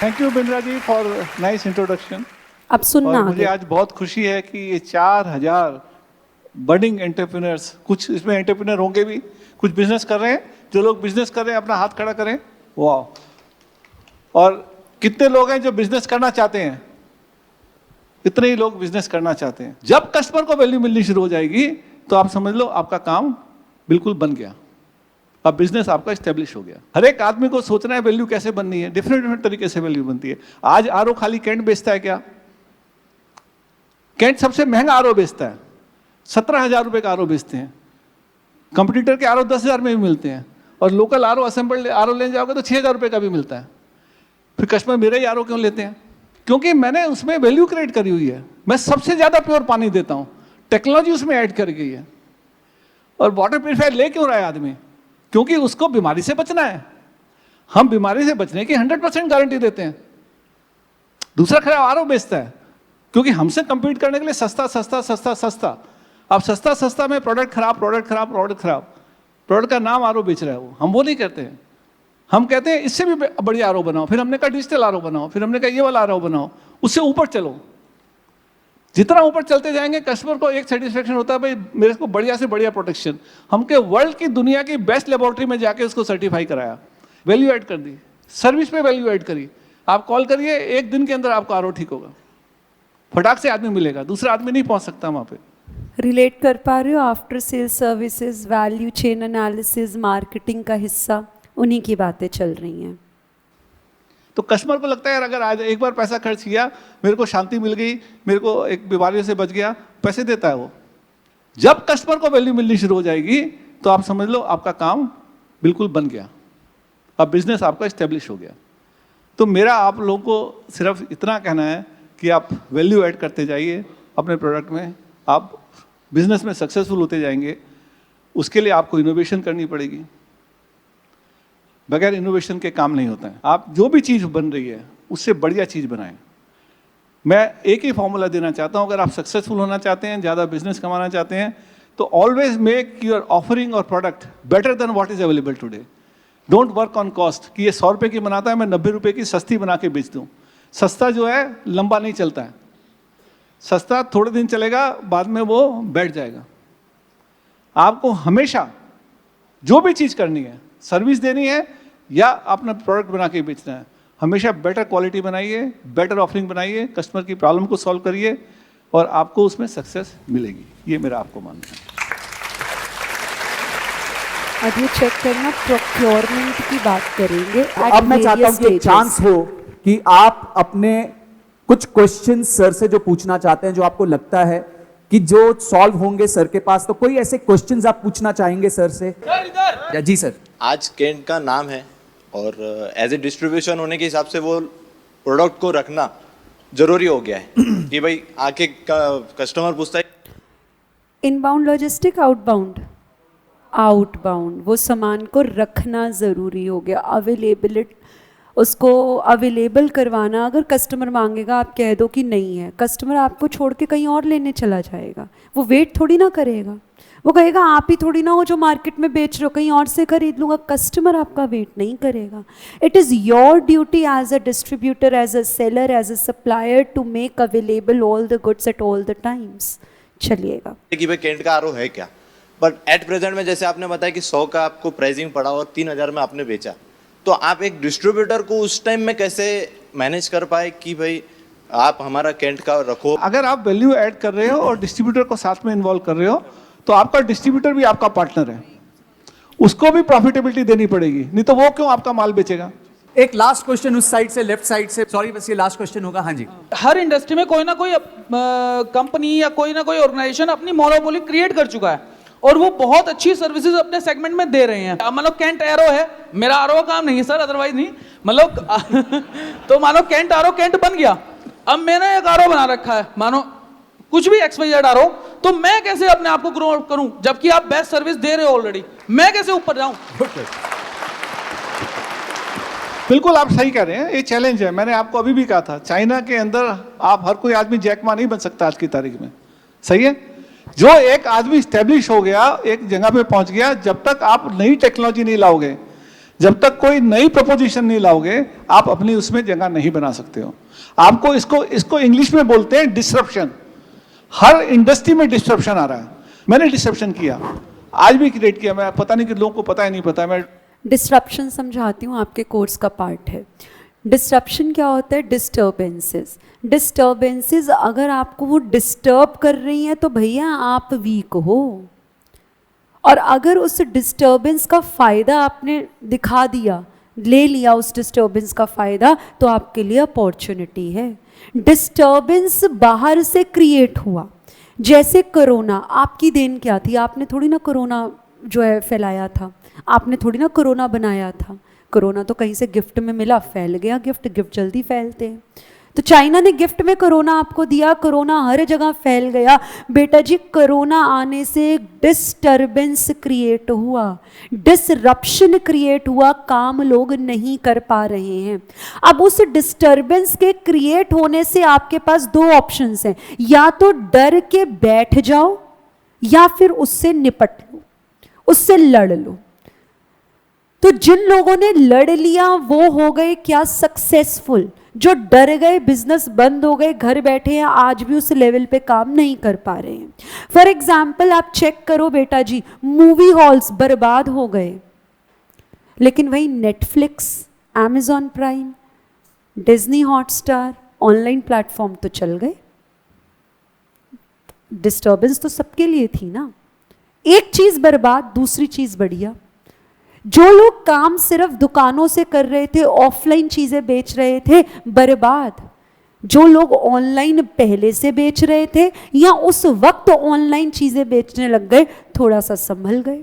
Thank you Bindra ji for nice introduction. अब सुनना मुझे आज बहुत खुशी है कि ये 4000 बडिंग एंटरप्रेन्योर्स, कुछ इसमें एंटरप्रेन्योर होंगे भी, कुछ बिजनेस कर रहे हैं। जो लोग बिजनेस कर रहे हैं अपना हाथ खड़ा करें। वाह! और कितने लोग हैं जो बिजनेस करना चाहते हैं? इतने ही लोग बिजनेस करना चाहते हैं। जब कस्टमर को वैल्यू मिलनी शुरू हो जाएगी तो आप समझ लो आपका काम बिल्कुल बन गया, अब बिजनेस आपका स्टेब्लिश हो गया। हर एक आदमी को सोचना है वैल्यू कैसे बननी है, डिफरेंट तरीके से वैल्यू बनती है। आज आरओ खाली कैंट बेचता है क्या? कैंट सबसे महंगा आरओ बेचता है, 17,000 रुपए का आरओ बेचते हैं। कंपटीटर के आरओ 10,000 में भी मिलते हैं, और लोकल आरओ असेंबल्ड आरओ लेने जाओगे तो 6,000 रुपए का भी मिलता है। फिर कस्टमर मेरा ही आरओ क्यों लेते हैं? क्योंकि मैंने उसमें वैल्यू क्रिएट करी हुई है। मैं सबसे ज्यादा प्योर पानी देता हूं, टेक्नोलॉजी उसमें ऐड कर गई है। और वाटर प्यूरिफायर ले क्यों रहा है आदमी? क्योंकि उसको बीमारी से बचना है। हम बीमारी से बचने की 100% गारंटी देते हैं। दूसरा खराब आरओ बेचता है, क्योंकि हमसे कंपीट करने के लिए सस्ता सस्ता सस्ता सस्ता। अब सस्ता सस्ता में प्रोडक्ट खराब, प्रोडक्ट खराब, प्रोडक्ट खराब, प्रोडक्ट का नाम आरओ बेच रहा है वो। हम वो नहीं कहते हैं, हम कहते हैं इससे भी बढ़िया आरओ बनाओ। फिर हमने कहा डिजिटल आरओ बनाओ, फिर हमने कहा ये वाला आरओ बनाओ, उससे ऊपर चलो। जितना ऊपर चलते जाएंगे कस्टमर को एक सेटिस्फेक्शन होता है, भाई मेरे को बढ़िया से बढ़िया प्रोटेक्शन। हमके वर्ल्ड की, दुनिया की बेस्ट लेबोरेटरी में जाके उसको सर्टिफाई कराया, वैल्यू ऐड कर दी, सर्विस पे वैल्यू ऐड करी। आप कॉल करिए, 1 दिन के अंदर आपका आरओ ठीक होगा, फटाक से आदमी मिलेगा, दूसरा आदमी नहीं पहुंच सकता वहां पे। रिलेट कर पा रहे हो? After sale services, value chain analysis, marketing का हिस्सा, उन्हीं की बातें चल रही हैं। तो कस्टमर को लगता है यार अगर आज एक बार पैसा खर्च किया, मेरे को शांति मिल गई, मेरे को एक बीमारी से बच गया, पैसे देता है वो। जब कस्टमर को वैल्यू मिलनी शुरू हो जाएगी तो आप समझ लो आपका काम बिल्कुल बन गया, अब बिजनेस आपका स्टेब्लिश हो गया। तो मेरा आप लोगों को सिर्फ इतना कहना है कि आप वैल्यू ऐड करते जाइए अपने प्रोडक्ट में, आप बिजनेस में सक्सेसफुल होते जाएंगे। उसके लिए आपको इनोवेशन करनी पड़ेगी, बगैर इनोवेशन के काम नहीं होता है। आप जो भी चीज़ बन रही है उससे बढ़िया चीज़ बनाएं। मैं एक ही फॉर्मूला देना चाहता हूं, अगर आप सक्सेसफुल होना चाहते हैं, ज़्यादा बिजनेस कमाना चाहते हैं, तो ऑलवेज मेक योर ऑफरिंग और product better than what is available today. Don't work on cost कि ये 100 रुपये की बनाता है, मैं 90 रुपये की सस्ती बना के बेच दूँ। सस्ता जो है लंबा नहीं चलता है, सस्ता थोड़े दिन चलेगा, बाद में वो बैठ जाएगा। आपको हमेशा जो भी चीज़ करनी है, सर्विस देनी है या अपना प्रोडक्ट बना के बेचना है, हमेशा बेटर क्वालिटी बनाइए, बेटर ऑफरिंग बनाइए, कस्टमर की प्रॉब्लम को सॉल्व करिए और आपको उसमें सक्सेस मिलेगी। ये मेरा आपको मानना है। अब ये चेक करना, प्रोक्योरमेंट की बात करेंगे। अब मैं चाहता हूं कि चांस हो कि आप अपने कुछ क्वेश्चन सर से जो पूछना चाहते हैं, जो आपको लगता है कि जो सॉल्व होंगे सर के पास, तो कोई ऐसे क्वेश्चंस आप पूछना चाहेंगे सर से? जी सर। आज कैंट का नाम है और एज ए डिस्ट्रीब्यूशन होने के हिसाब से वो प्रोडक्ट को रखना जरूरी हो गया है कि भाई आके कस्टमर पूछता है इनबाउंड लॉजिस्टिक, आउटबाउंड, आउटबाउंड वो सामान को रखना ज़रूरी हो गया, अवेलेबिलिटी उसको अवेलेबल करवाना। अगर कस्टमर मांगेगा आप कह दो कि नहीं है, कस्टमर आपको छोड़ के कहीं और लेने चला जाएगा, वो वेट थोड़ी ना करेगा, वो कहेगा आप ही थोड़ी ना हो जो मार्केट में बेच रहे हो, कहीं और से खरीद लूँगा। कस्टमर आपका वेट नहीं करेगा। It is your duty as a distributor, as a seller, as a supplier to make available all the goods at all the times. चलिएगा कि भाई कैंट का आरओ है क्या, बट एट प्रेजेंट में जैसे आपने बताया कि 100 का आपको प्राइसिंग पड़ा और 3000 में आपने बेचा, तो आप एक डिस्ट्रीब्यूटर को उस टाइम में कैसे मैनेज कर पाए कि भाई आप हमारा कैंट का रखो। अगर आप वैल्यू ऐड कर रहे हो और डिस्ट्रीब्यूटर को साथ में इन्वॉल्व कर रहे हो तो आपका डिस्ट्रीब्यूटर भी आपका पार्टनर है, उसको भी प्रॉफिटेबिलिटी देनी पड़ेगी, नहीं तो वो क्यों आपका माल बेचेगा। एक लास्ट क्वेश्चन उस साइड से, लेफ्ट साइड से, सॉरी बस ये लास्ट क्वेश्चन होगा। हाँ जी, हर इंडस्ट्री में कोई ना कोई कंपनी या कोई ना कोई ऑर्गेनाइजेशन अपनी मोनोपोली क्रिएट कर चुका है और वो बहुत अच्छी सर्विसेज अपने सेगमेंट में दे रहे हैं। मतलब कैंट एरो है, मेरा आरओ का काम नहीं है सर, अदरवाइज नहीं, मतलब तो मानो कैंट आरओ कैंट बन गया, अब मैंने एक आरओ बना रखा है, मानो कुछ भी XYZ आरओ, तो मैं कैसे अपने आप को ग्रो करूं जबकि आप बेस्ट सर्विस दे रहे हो ऑलरेडी, मैं कैसे ऊपर जाऊं। बिल्कुल आप सही कह रहे हैं, ये चैलेंज है। मैंने आपको अभी भी कहा था, चाइना के अंदर आप हर कोई आदमी जैकमा नहीं बन सकता आज की तारीख में, सही है। जो एक आदमी स्टैब्लिश हो गया, एक जगह पे पहुंच गया, जब तक आप नई टेक्नोलॉजी नहीं लाओगे, जब तक कोई नई प्रपोजिशन नहीं लाओगे, आप अपनी उसमें जगह नहीं बना सकते हो। आपको इसको इंग्लिश में बोलते हैं डिसरप्शन। हर इंडस्ट्री में डिसरप्शन आ रहा है। मैंने डिसरप्शन किया, आज भी क्रिएट किया, मैं पता नहीं कि लोगों को पता ही नहीं पता। मैं डिसरप्शन समझाती हूँ, आपके कोर्स का पार्ट है। डिसरप्शन क्या होता है? डिस्टर्बेंसेस। डिस्टर्बेंसेस अगर आपको वो डिस्टर्ब कर रही हैं तो भैया आप वीक हो, और अगर उस डिस्टर्बेंस का फ़ायदा आपने दिखा दिया, ले लिया उस डिस्टर्बेंस का फ़ायदा, तो आपके लिए अपॉर्चुनिटी है। डिस्टर्बेंस बाहर से क्रिएट हुआ, जैसे कोरोना, आपकी देन क्या थी? आपने थोड़ी ना कोरोना जो है फैलाया था, आपने थोड़ी ना कोरोना बनाया था। कोरोना तो कहीं से गिफ्ट में मिला, फैल गया गिफ्ट जल्दी फैलते हैं। तो चाइना ने गिफ्ट में कोरोना आपको दिया, कोरोना हर जगह फैल गया। बेटा जी, कोरोना आने से डिस्टर्बेंस क्रिएट हुआ, डिसरप्शन क्रिएट हुआ, काम लोग नहीं कर पा रहे हैं। अब उस डिस्टर्बेंस के क्रिएट होने से आपके पास दो ऑप्शंस हैं, या तो डर के बैठ जाओ या फिर उससे निपट लो, उससे लड़ लो। तो जिन लोगों ने लड़ लिया वो हो गए क्या? सक्सेसफुल। जो डर गए, बिजनेस बंद हो गए, घर बैठे हैं, आज भी उस लेवल पे काम नहीं कर पा रहे हैं। फॉर एग्जाम्पल आप चेक करो बेटा जी, मूवी हॉल्स बर्बाद हो गए, लेकिन वही Netflix, Amazon prime, Disney Hotstar, online platform तो चल गए। डिस्टर्बेंस तो सबके लिए थी ना। एक चीज बर्बाद, दूसरी चीज बढ़िया। जो लोग काम सिर्फ दुकानों से कर रहे थे, ऑफलाइन चीजें बेच रहे थे, बर्बाद। जो लोग ऑनलाइन पहले से बेच रहे थे या उस वक्त ऑनलाइन चीजें बेचने लग गए, थोड़ा सा संभल गए।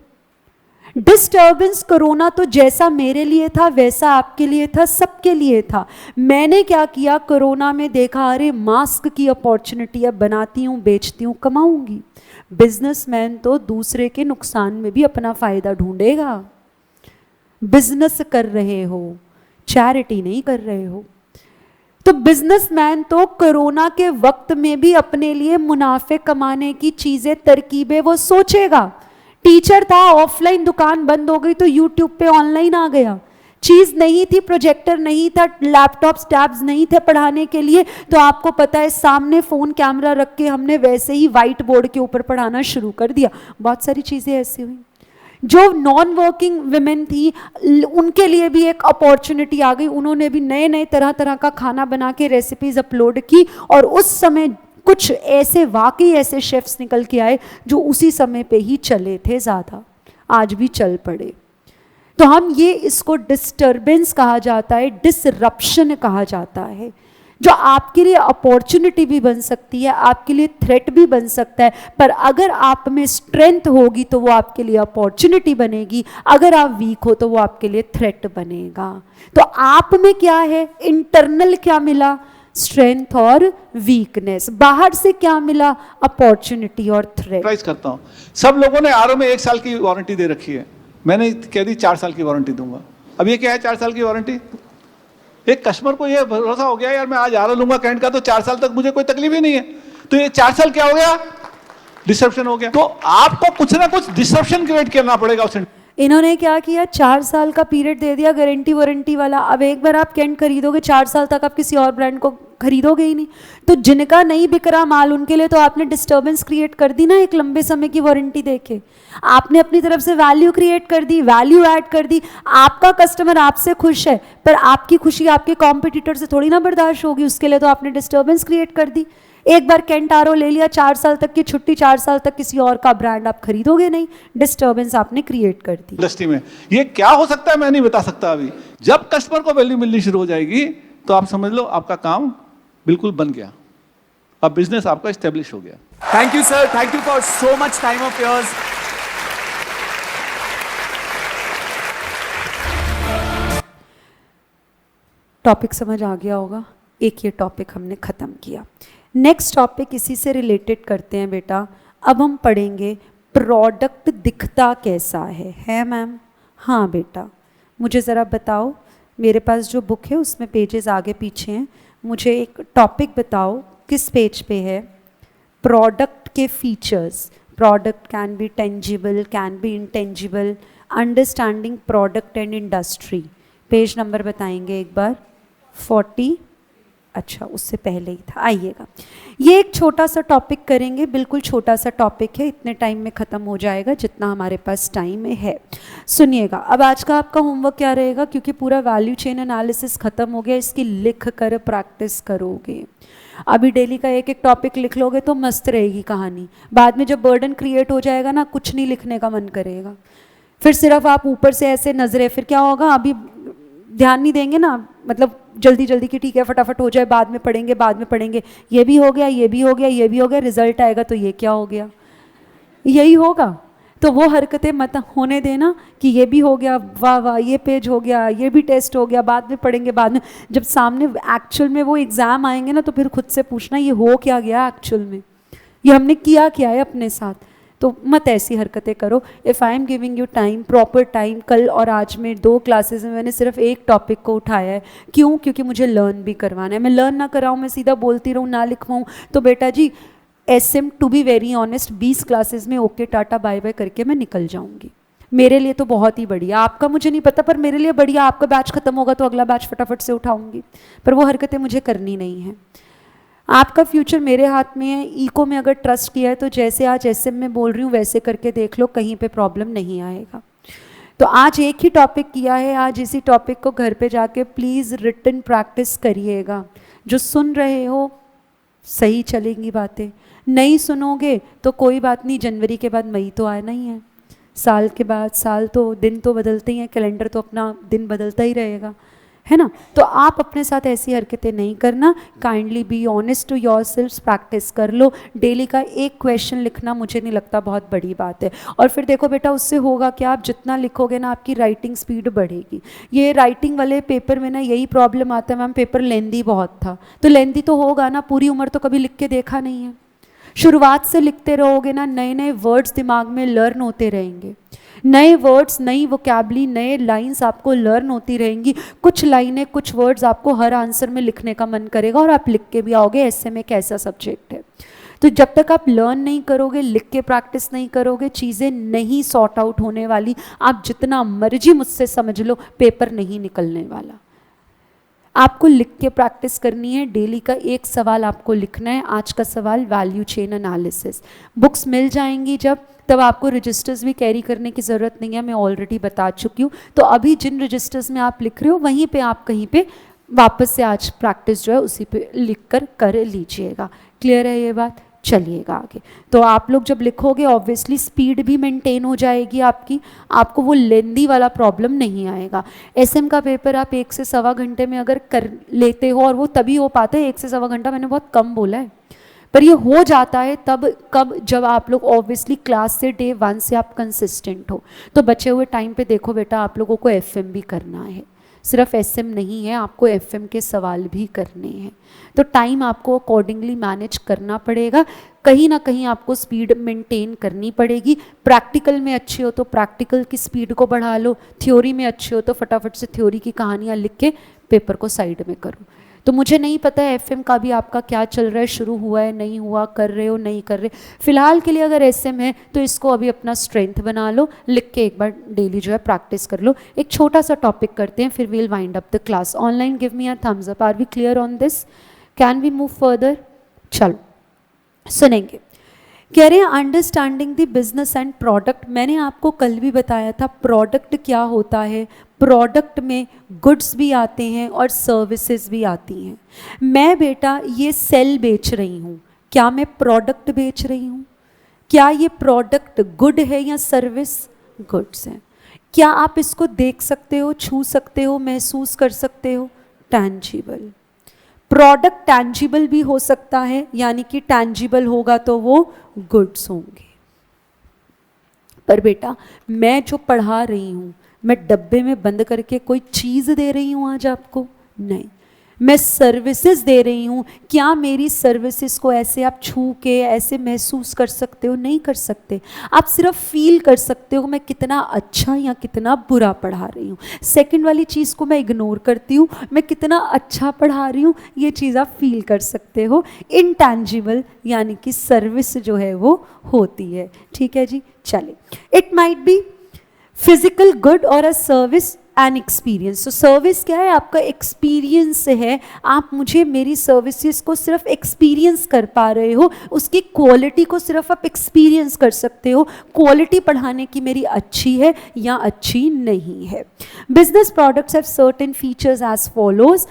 डिस्टर्बेंस कोरोना तो जैसा मेरे लिए था वैसा आपके लिए था, सबके लिए था। मैंने क्या किया, कोरोना में देखा, अरे मास्क की अपॉर्चुनिटी है, बनाती हूँ, बेचती हूँ, कमाऊंगी। बिजनेसमैन तो दूसरे के नुकसान में भी अपना फायदा ढूंढेगा। बिजनेस कर रहे हो, चैरिटी नहीं कर रहे हो। तो बिजनेसमैन तो कोरोना के वक्त में भी अपने लिए मुनाफे कमाने की चीजें, तरकीबें वो सोचेगा। टीचर था, ऑफलाइन दुकान बंद हो गई तो यूट्यूब पे ऑनलाइन आ गया। चीज नहीं थी, प्रोजेक्टर नहीं था, लैपटॉप्स टैब्स नहीं थे पढ़ाने के लिए, तो आपको पता है सामने फोन कैमरा रख के हमने वैसे ही व्हाइट बोर्ड के ऊपर पढ़ाना शुरू कर दिया। बहुत सारी चीजें ऐसी हुई। जो नॉन वर्किंग विमेन थी उनके लिए भी एक अपॉर्चुनिटी आ गई, उन्होंने भी नए नए तरह तरह का खाना बना के रेसिपीज अपलोड की, और उस समय कुछ ऐसे वाकई ऐसे शेफ्स निकल के आए जो उसी समय पे ही चले थे ज़्यादा, आज भी चल पड़े। तो हम ये इसको डिस्टर्बेंस कहा जाता है, डिसरप्शन कहा जाता है। जो आपके लिए अपॉर्चुनिटी भी बन सकती है, आपके लिए थ्रेट भी बन सकता है। पर अगर आप में स्ट्रेंथ होगी तो वो आपके लिए अपॉर्चुनिटी बनेगी, अगर आप वीक हो तो वो आपके लिए थ्रेट बनेगा। तो आप में क्या है, इंटरनल क्या मिला, स्ट्रेंथ और वीकनेस, बाहर से क्या मिला, अपॉर्चुनिटी और थ्रेट। एडवाइस करता हूँ, सब लोगों ने आरओ में 1 साल की वारंटी दे रखी है, मैंने कह दी 4 साल की वारंटी दूंगा। अब ये क्या है 4 साल की वारंटी? एक कस्टमर को ये भरोसा हो गया यार मैं आज आरओ लूंगा कैंट का तो 4 साल तक मुझे कोई तकलीफ ही नहीं है, तो ये 4 साल क्या हो गया, डिसरप्शन हो गया। तो आपको कुछ ना कुछ डिसरप्शन क्रिएट करना पड़ेगा उस। इन्होंने क्या किया, 4 साल का पीरियड दे दिया गारंटी वारंटी वाला। अब एक बार आप कैंट खरीदोगे 4 साल तक आप किसी और ब्रांड को खरीदोगे ही नहीं। तो जिनका नहीं बिक रहा माल उनके लिए तो आपने डिस्टर्बेंस क्रिएट कर दी ना, एक लंबे समय की वारंटी देके आपने अपनी तरफ से वैल्यू क्रिएट कर दी, वैल्यू ऐड कर दी। आपका कस्टमर आपसे खुश है, पर आपकी खुशी आपके कॉम्पिटिटर से थोड़ी ना बर्दाश्त होगी, उसके लिए तो आपने डिस्टर्बेंस क्रिएट कर दी। एक बार कैंट आरओ ले लिया, 4 साल तक की छुट्टी, 4 साल तक किसी और का ब्रांड आप खरीदोगे नहीं, डिस्टर्बेंस आपने क्रिएट कर दी। इंडस्ट्री में ये क्या हो सकता है मैं नहीं बता सकता अभी। जब कस्टमर को वैल्यू मिलनी शुरू हो जाएगी तो आप समझ लो आपका काम बिल्कुल बन गया, अब बिजनेस आपका एस्टेब्लिश हो गया। Thank you sir, thank you for so much time of yours. Topic समझ आ गया होगा, एक ये टॉपिक हमने ख़त्म किया। नेक्स्ट टॉपिक इसी से रिलेटेड करते हैं बेटा। अब हम पढ़ेंगे प्रोडक्ट दिखता कैसा है मैम? हाँ बेटा, मुझे ज़रा बताओ, मेरे पास जो बुक है उसमें पेजेस आगे पीछे हैं, मुझे एक टॉपिक बताओ किस पेज पे है। प्रोडक्ट के features, product can B tangible, can be intangible, understanding product and industry. Page number बताएंगे एक बार, 40, अच्छा उससे पहले ही था, आइएगा। ये एक छोटा सा टॉपिक करेंगे, बिल्कुल छोटा सा टॉपिक है, इतने टाइम में ख़त्म हो जाएगा जितना हमारे पास टाइम है। सुनिएगा, अब आज का आपका होमवर्क क्या रहेगा, क्योंकि पूरा वैल्यू चेन एनालिसिस ख़त्म हो गया, इसकी लिख कर प्रैक्टिस करोगे। अभी डेली का एक एक टॉपिक लिख लोगे तो मस्त रहेगी कहानी। बाद में जब बर्डन क्रिएट हो जाएगा ना, कुछ नहीं लिखने का मन करेगा, फिर सिर्फ आप ऊपर से ऐसे नजरें, फिर क्या होगा, अभी ध्यान नहीं देंगे ना, मतलब जल्दी जल्दी की ठीक है फटाफट हो जाए, बाद में पढ़ेंगे, बाद में पढ़ेंगे, ये भी हो गया, ये भी हो गया, ये भी हो गया, रिजल्ट आएगा तो ये क्या हो गया, यही होगा। तो वो हरकतें मत होने देना कि ये भी हो गया, वाह वाह ये पेज हो गया, ये भी टेस्ट हो गया, बाद में पढ़ेंगे, बाद में। जब सामने एक्चुअल में वो एग्ज़ाम आएंगे ना तो फिर खुद से पूछना ये हो क्या गया एक्चुअल में, ये हमने किया क्या है अपने साथ। तो मत ऐसी हरकतें करो। If I am giving you time, proper time, कल और आज में 2 क्लासेस में मैंने सिर्फ एक टॉपिक को उठाया है। क्यों? क्योंकि मुझे लर्न भी करवाना है। मैं लर्न ना कराऊँ, मैं सीधा बोलती रहूँ, ना लिखवाऊँ, तो बेटा जी SM to be very honest 20 classes में ओके टाटा बाय बाय करके मैं निकल जाऊँगी। मेरे लिए तो बहुत ही बढ़िया, आपका मुझे नहीं पता, पर मेरे लिए बढ़िया। आपका बैच खत्म होगा तो अगला बैच फटाफट से उठाऊँगी, पर वो हरकतें मुझे करनी नहीं है। आपका फ्यूचर मेरे हाथ में है। इको में अगर ट्रस्ट किया है तो जैसे आज SM में बोल रही हूँ वैसे करके देख लो, कहीं पे प्रॉब्लम नहीं आएगा। तो आज एक ही टॉपिक किया है, आज इसी टॉपिक को घर पे जाके प्लीज़ रिटन प्रैक्टिस करिएगा। जो सुन रहे हो सही चलेंगी बातें, नहीं सुनोगे तो कोई बात नहीं, जनवरी के बाद मई तो आना ही है, साल के बाद साल, तो दिन तो बदलते ही हैं, कैलेंडर तो अपना दिन बदलता ही रहेगा, है ना। तो आप अपने साथ ऐसी हरकतें नहीं करना। Kindly be honest to yourself, practice कर लो। डेली का एक क्वेश्चन लिखना मुझे नहीं लगता बहुत बड़ी बात है। और फिर देखो बेटा, उससे होगा क्या, आप जितना लिखोगे ना आपकी राइटिंग स्पीड बढ़ेगी। ये राइटिंग वाले पेपर में ना यही प्रॉब्लम आता है, मैम पेपर लेंदी बहुत था, तो लेंदी तो होगा ना, पूरी उम्र तो कभी लिख के देखा नहीं है। शुरुआत से लिखते रहोगे ना, नए नए वर्ड्स दिमाग में लर्न होते रहेंगे, नए वर्ड्स, नई वोकैबुलरी, नए लाइंस आपको लर्न होती रहेंगी। कुछ लाइनें, कुछ वर्ड्स आपको हर आंसर में लिखने का मन करेगा और आप लिख के भी आओगे। ऐसे में एक ऐसा सब्जेक्ट है, तो जब तक आप लर्न नहीं करोगे, लिख के प्रैक्टिस नहीं करोगे, चीज़ें नहीं सॉर्ट आउट होने वाली। आप जितना मर्जी मुझसे समझ लो, पेपर नहीं निकलने वाला। आपको लिख के प्रैक्टिस करनी है। डेली का एक सवाल आपको लिखना है। आज का सवाल वैल्यू चेन एनालिसिस। बुक्स मिल जाएंगी जब, तब आपको रजिस्टर्स भी कैरी करने की ज़रूरत नहीं है, मैं ऑलरेडी बता चुकी हूँ। तो अभी जिन रजिस्टर्स में आप लिख रहे हो वहीं पे आप कहीं पे वापस से आज प्रैक्टिस जो है उसी पे लिख कर लीजिएगा। क्लियर है ये बात? चलिएगा आगे। तो आप लोग जब लिखोगे ऑब्वियसली स्पीड भी मेंटेन हो जाएगी आपकी, आपको वो लेंदी वाला प्रॉब्लम नहीं आएगा। एसएम का पेपर आप 1 से सवा घंटे में अगर कर लेते हो, और वो तभी हो पाता है 1 से सवा घंटा, मैंने बहुत कम बोला है, पर ये हो जाता है तब कब, जब आप लोग ऑब्वियसली क्लास से डे 1 से आप कंसिस्टेंट हो। तो बचे हुए टाइम पे देखो बेटा, आप लोगों को एफएम भी करना है, सिर्फ एसएम नहीं है, आपको एफएम के सवाल भी करने हैं। तो टाइम आपको अकॉर्डिंगली मैनेज करना पड़ेगा, कहीं ना कहीं आपको स्पीड मेंटेन करनी पड़ेगी। प्रैक्टिकल में अच्छे हो तो प्रैक्टिकल की स्पीड को बढ़ा लो, थ्योरी में अच्छे हो तो फटाफट से थ्योरी की कहानियाँ लिख के पेपर को साइड में करो। तो मुझे नहीं पता है एफएम का भी आपका क्या चल रहा है, शुरू हुआ है नहीं हुआ, कर रहे हो नहीं कर रहे। फिलहाल के लिए अगर एसएम है तो इसको अभी अपना स्ट्रेंथ बना लो, लिख के एक बार डेली जो है प्रैक्टिस कर लो। एक छोटा सा टॉपिक करते हैं, फिर we'll wind up the class. Online give me a thumbs up, are we clear on this, can we move further? चलो सुनेंगे। कह रहे हैं understanding the business and product. मैंने आपको कल भी बताया था प्रोडक्ट क्या होता है। प्रोडक्ट में गुड्स भी आते हैं और सर्विसेज भी आती हैं। मैं बेटा ये सेल बेच रही हूँ, क्या मैं प्रोडक्ट बेच रही हूँ? क्या ये प्रोडक्ट गुड है या सर्विस? गुड्स है। क्या आप इसको देख सकते हो, छू सकते हो, महसूस कर सकते हो? टैंजिबल। प्रोडक्ट टैंजिबल भी हो सकता है, यानी कि टैंजिबल होगा तो वो गुड्स होंगे। पर बेटा मैं जो पढ़ा रही हूँ, मैं डब्बे में बंद करके कोई चीज़ दे रही हूँ आज आपको? नहीं, मैं सर्विसेज दे रही हूँ। क्या मेरी सर्विसेज को ऐसे आप छू के ऐसे महसूस कर सकते हो? नहीं कर सकते। आप सिर्फ फील कर सकते हो मैं कितना अच्छा या कितना बुरा पढ़ा रही हूँ। सेकंड वाली चीज़ को मैं इग्नोर करती हूँ, मैं कितना अच्छा पढ़ा रही हूँ, ये चीज़ आप फील कर सकते हो। इनटैंजिबल यानी कि सर्विस जो है वो होती है। ठीक है जी, चले। It might be physical good और अ सर्विस एन एक्सपीरियंस। तो सर्विस क्या है? आपका एक्सपीरियंस है। आप मुझे मेरी सर्विसेज को सिर्फ एक्सपीरियंस कर पा रहे हो, उसकी क्वालिटी को सिर्फ आप एक्सपीरियंस कर सकते हो। क्वालिटी पढ़ाने की मेरी अच्छी है या अच्छी नहीं है। Business products have certain features as follows.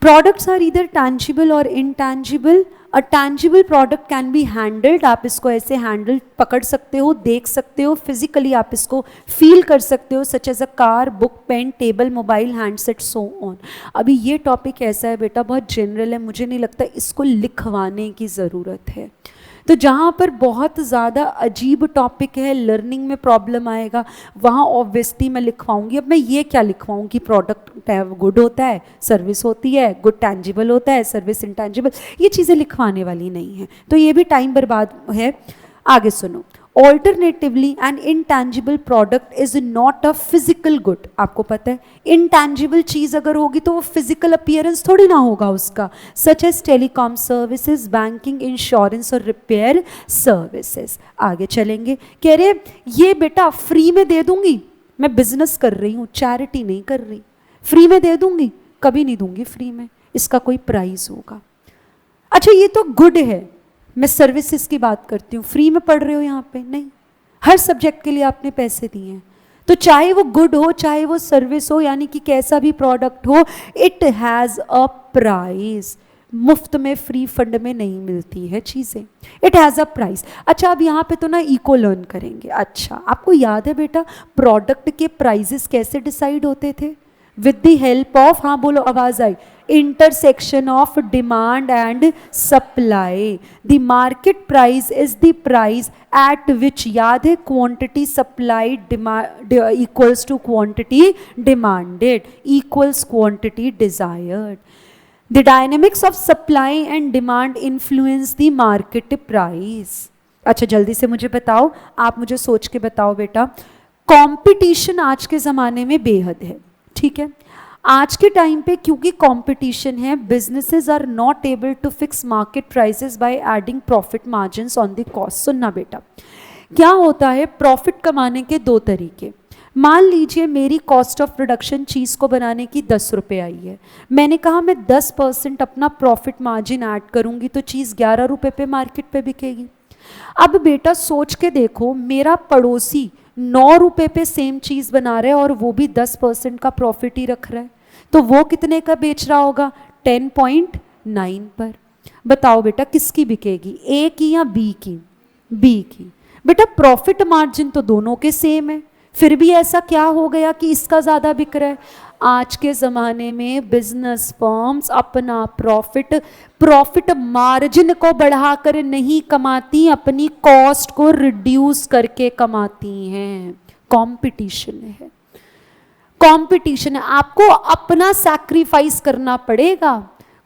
Products are either tangible or intangible. A tangible product can be handled, आप इसको ऐसे हैंडल पकड़ सकते हो, देख सकते हो, फिजिकली आप इसको फील कर सकते हो, such as a car, book, pen, table, mobile, handset, so on. अभी ये टॉपिक ऐसा है बेटा, बहुत जनरल है, मुझे नहीं लगता इसको लिखवाने की ज़रूरत है। तो जहाँ पर बहुत ज़्यादा अजीब टॉपिक है, लर्निंग में प्रॉब्लम आएगा, वहाँ ऑब्वियसली मैं लिखवाऊंगी। अब मैं ये क्या लिखवाऊँ कि प्रोडक्ट गुड होता है, सर्विस होती है, गुड टैंजिबल होता है, सर्विस इंटैंजिबल, ये चीज़ें लिखवाने वाली नहीं है, तो ये भी टाइम बर्बाद है। आगे सुनो। Alternatively an intangible product is not a physical good. आपको पता है इनटैंजिबल चीज़ अगर होगी तो वो फिजिकल अपीयरेंस थोड़ी ना होगा उसका, such as telecom services, banking, insurance और रिपेयर सर्विसेज। आगे चलेंगे। कह रहे ये बेटा फ्री में दे दूंगी, मैं बिजनेस कर रही हूँ, चैरिटी नहीं कर रही, फ्री में दे दूंगी, कभी नहीं दूंगी फ्री में, इसका कोई प्राइस होगा। अच्छा ये तो गुड है, मैं सर्विसेज की बात करती हूँ, फ्री में पढ़ रहे हो यहाँ पे? नहीं, हर सब्जेक्ट के लिए आपने पैसे दिए हैं, तो चाहे वो गुड हो चाहे वो सर्विस हो, यानी कि कैसा भी प्रोडक्ट हो, इट हैज़ अ प्राइस। मुफ्त में, फ्री फंड में नहीं मिलती है चीज़ें, इट हैज़ अ प्राइस। अच्छा अब यहाँ पे तो ना इको लर्न करेंगे। अच्छा आपको याद है बेटा प्रोडक्ट के प्राइजेस कैसे डिसाइड होते थे? विद द हेल्प ऑफ, हाँ बोलो आवाज आई, intersection of demand and supply. The market price is the price at which, याद है, quantity supplied equals to quantity demanded equals quantity desired. The dynamics of supply and demand influence the market price. अच्छा जल्दी से मुझे बताओ, आप मुझे सोच के बताओ बेटा। कंपटीशन आज के ज़माने में बेहद है, ठीक है। आज के टाइम पे क्योंकि कंपटीशन है, businesses are not able to fix market prices by adding profit margins on the cost. सुनना बेटा, क्या होता है, प्रॉफिट कमाने के दो तरीके। मान लीजिए मेरी कॉस्ट ऑफ प्रोडक्शन चीज़ को बनाने की 10 रुपये आई है, मैंने कहा मैं 10% अपना प्रॉफिट मार्जिन ऐड करूंगी तो चीज़ 11 रुपये पे मार्केट पे बिकेगी। अब बेटा सोच के देखो, मेरा पड़ोसी 9 रुपये पे सेम चीज़ बना रहा है और वो भी 10% का प्रॉफिट ही रख रहा है, तो वो कितने का बेच रहा होगा? 10.9 पर। बताओ बेटा किसकी बिकेगी, ए की या बी की? बी की। बेटा प्रॉफिट मार्जिन तो दोनों के सेम है, फिर भी ऐसा क्या हो गया कि इसका ज़्यादा बिक रहा है? आज के ज़माने में बिजनेस फर्म्स अपना प्रॉफिट मार्जिन को बढ़ाकर नहीं कमाती, अपनी कॉस्ट को रिड्यूस करके कमाती हैं। कंपटीशन है, कंपटीशन है, आपको अपना सैक्रिफाइस करना पड़ेगा।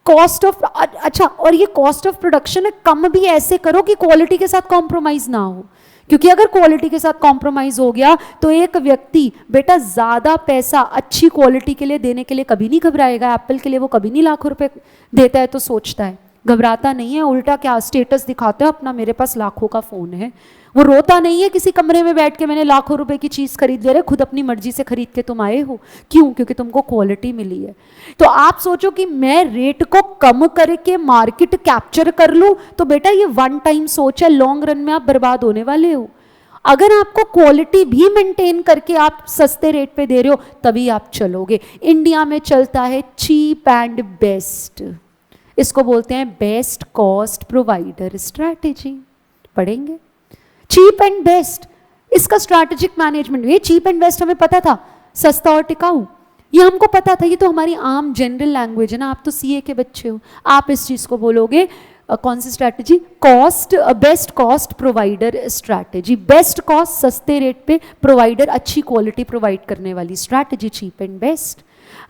कॉस्ट ऑफ, अच्छा, और ये कॉस्ट ऑफ प्रोडक्शन है, कम भी ऐसे करो कि क्वालिटी के साथ कॉम्प्रोमाइज ना हो, क्योंकि अगर क्वालिटी के साथ कॉम्प्रोमाइज हो गया तो एक व्यक्ति बेटा ज्यादा पैसा अच्छी क्वालिटी के लिए देने के लिए कभी नहीं घबराएगा। एप्पल के लिए वो कभी नहीं लाखों रुपए देता है तो सोचता है, घबराता नहीं है, उल्टा क्या स्टेटस दिखाता है अपना, मेरे पास लाखों का फोन है। वो रोता नहीं है किसी कमरे में बैठ के मैंने लाखों रुपए की चीज खरीद ले रहे, खुद अपनी मर्जी से खरीद के तुम आए हो। क्यों? क्योंकि तुमको क्वालिटी मिली है। तो आप सोचो कि मैं रेट को कम करके मार्केट कैप्चर कर लूं, तो बेटा ये वन टाइम सोच है, लॉन्ग रन में आप बर्बाद होने वाले हो। अगर आपको क्वालिटी भी मेंटेन करके आप सस्ते रेट पे दे रहे हो तभी आप चलोगे। इंडिया में चलता है चीप एंड बेस्ट, इसको बोलते हैं बेस्ट कॉस्ट प्रोवाइडर स्ट्रैटेजी। पढ़ेंगे चीप एंड बेस्ट, इसका स्ट्रैटेजिक मैनेजमेंट। ये चीप एंड बेस्ट हमें पता था, सस्ता और टिकाऊ, ये हमको पता था, ये तो हमारी आम जनरल लैंग्वेज है ना। आप तो सीए के बच्चे हो, आप इस चीज को बोलोगे कौन सी strategy? Cost, best cost provider strategy. Best cost, सस्ते रेट पे, प्रोवाइडर अच्छी क्वालिटी प्रोवाइड करने वाली स्ट्रैटेजी, चीप एंड बेस्ट।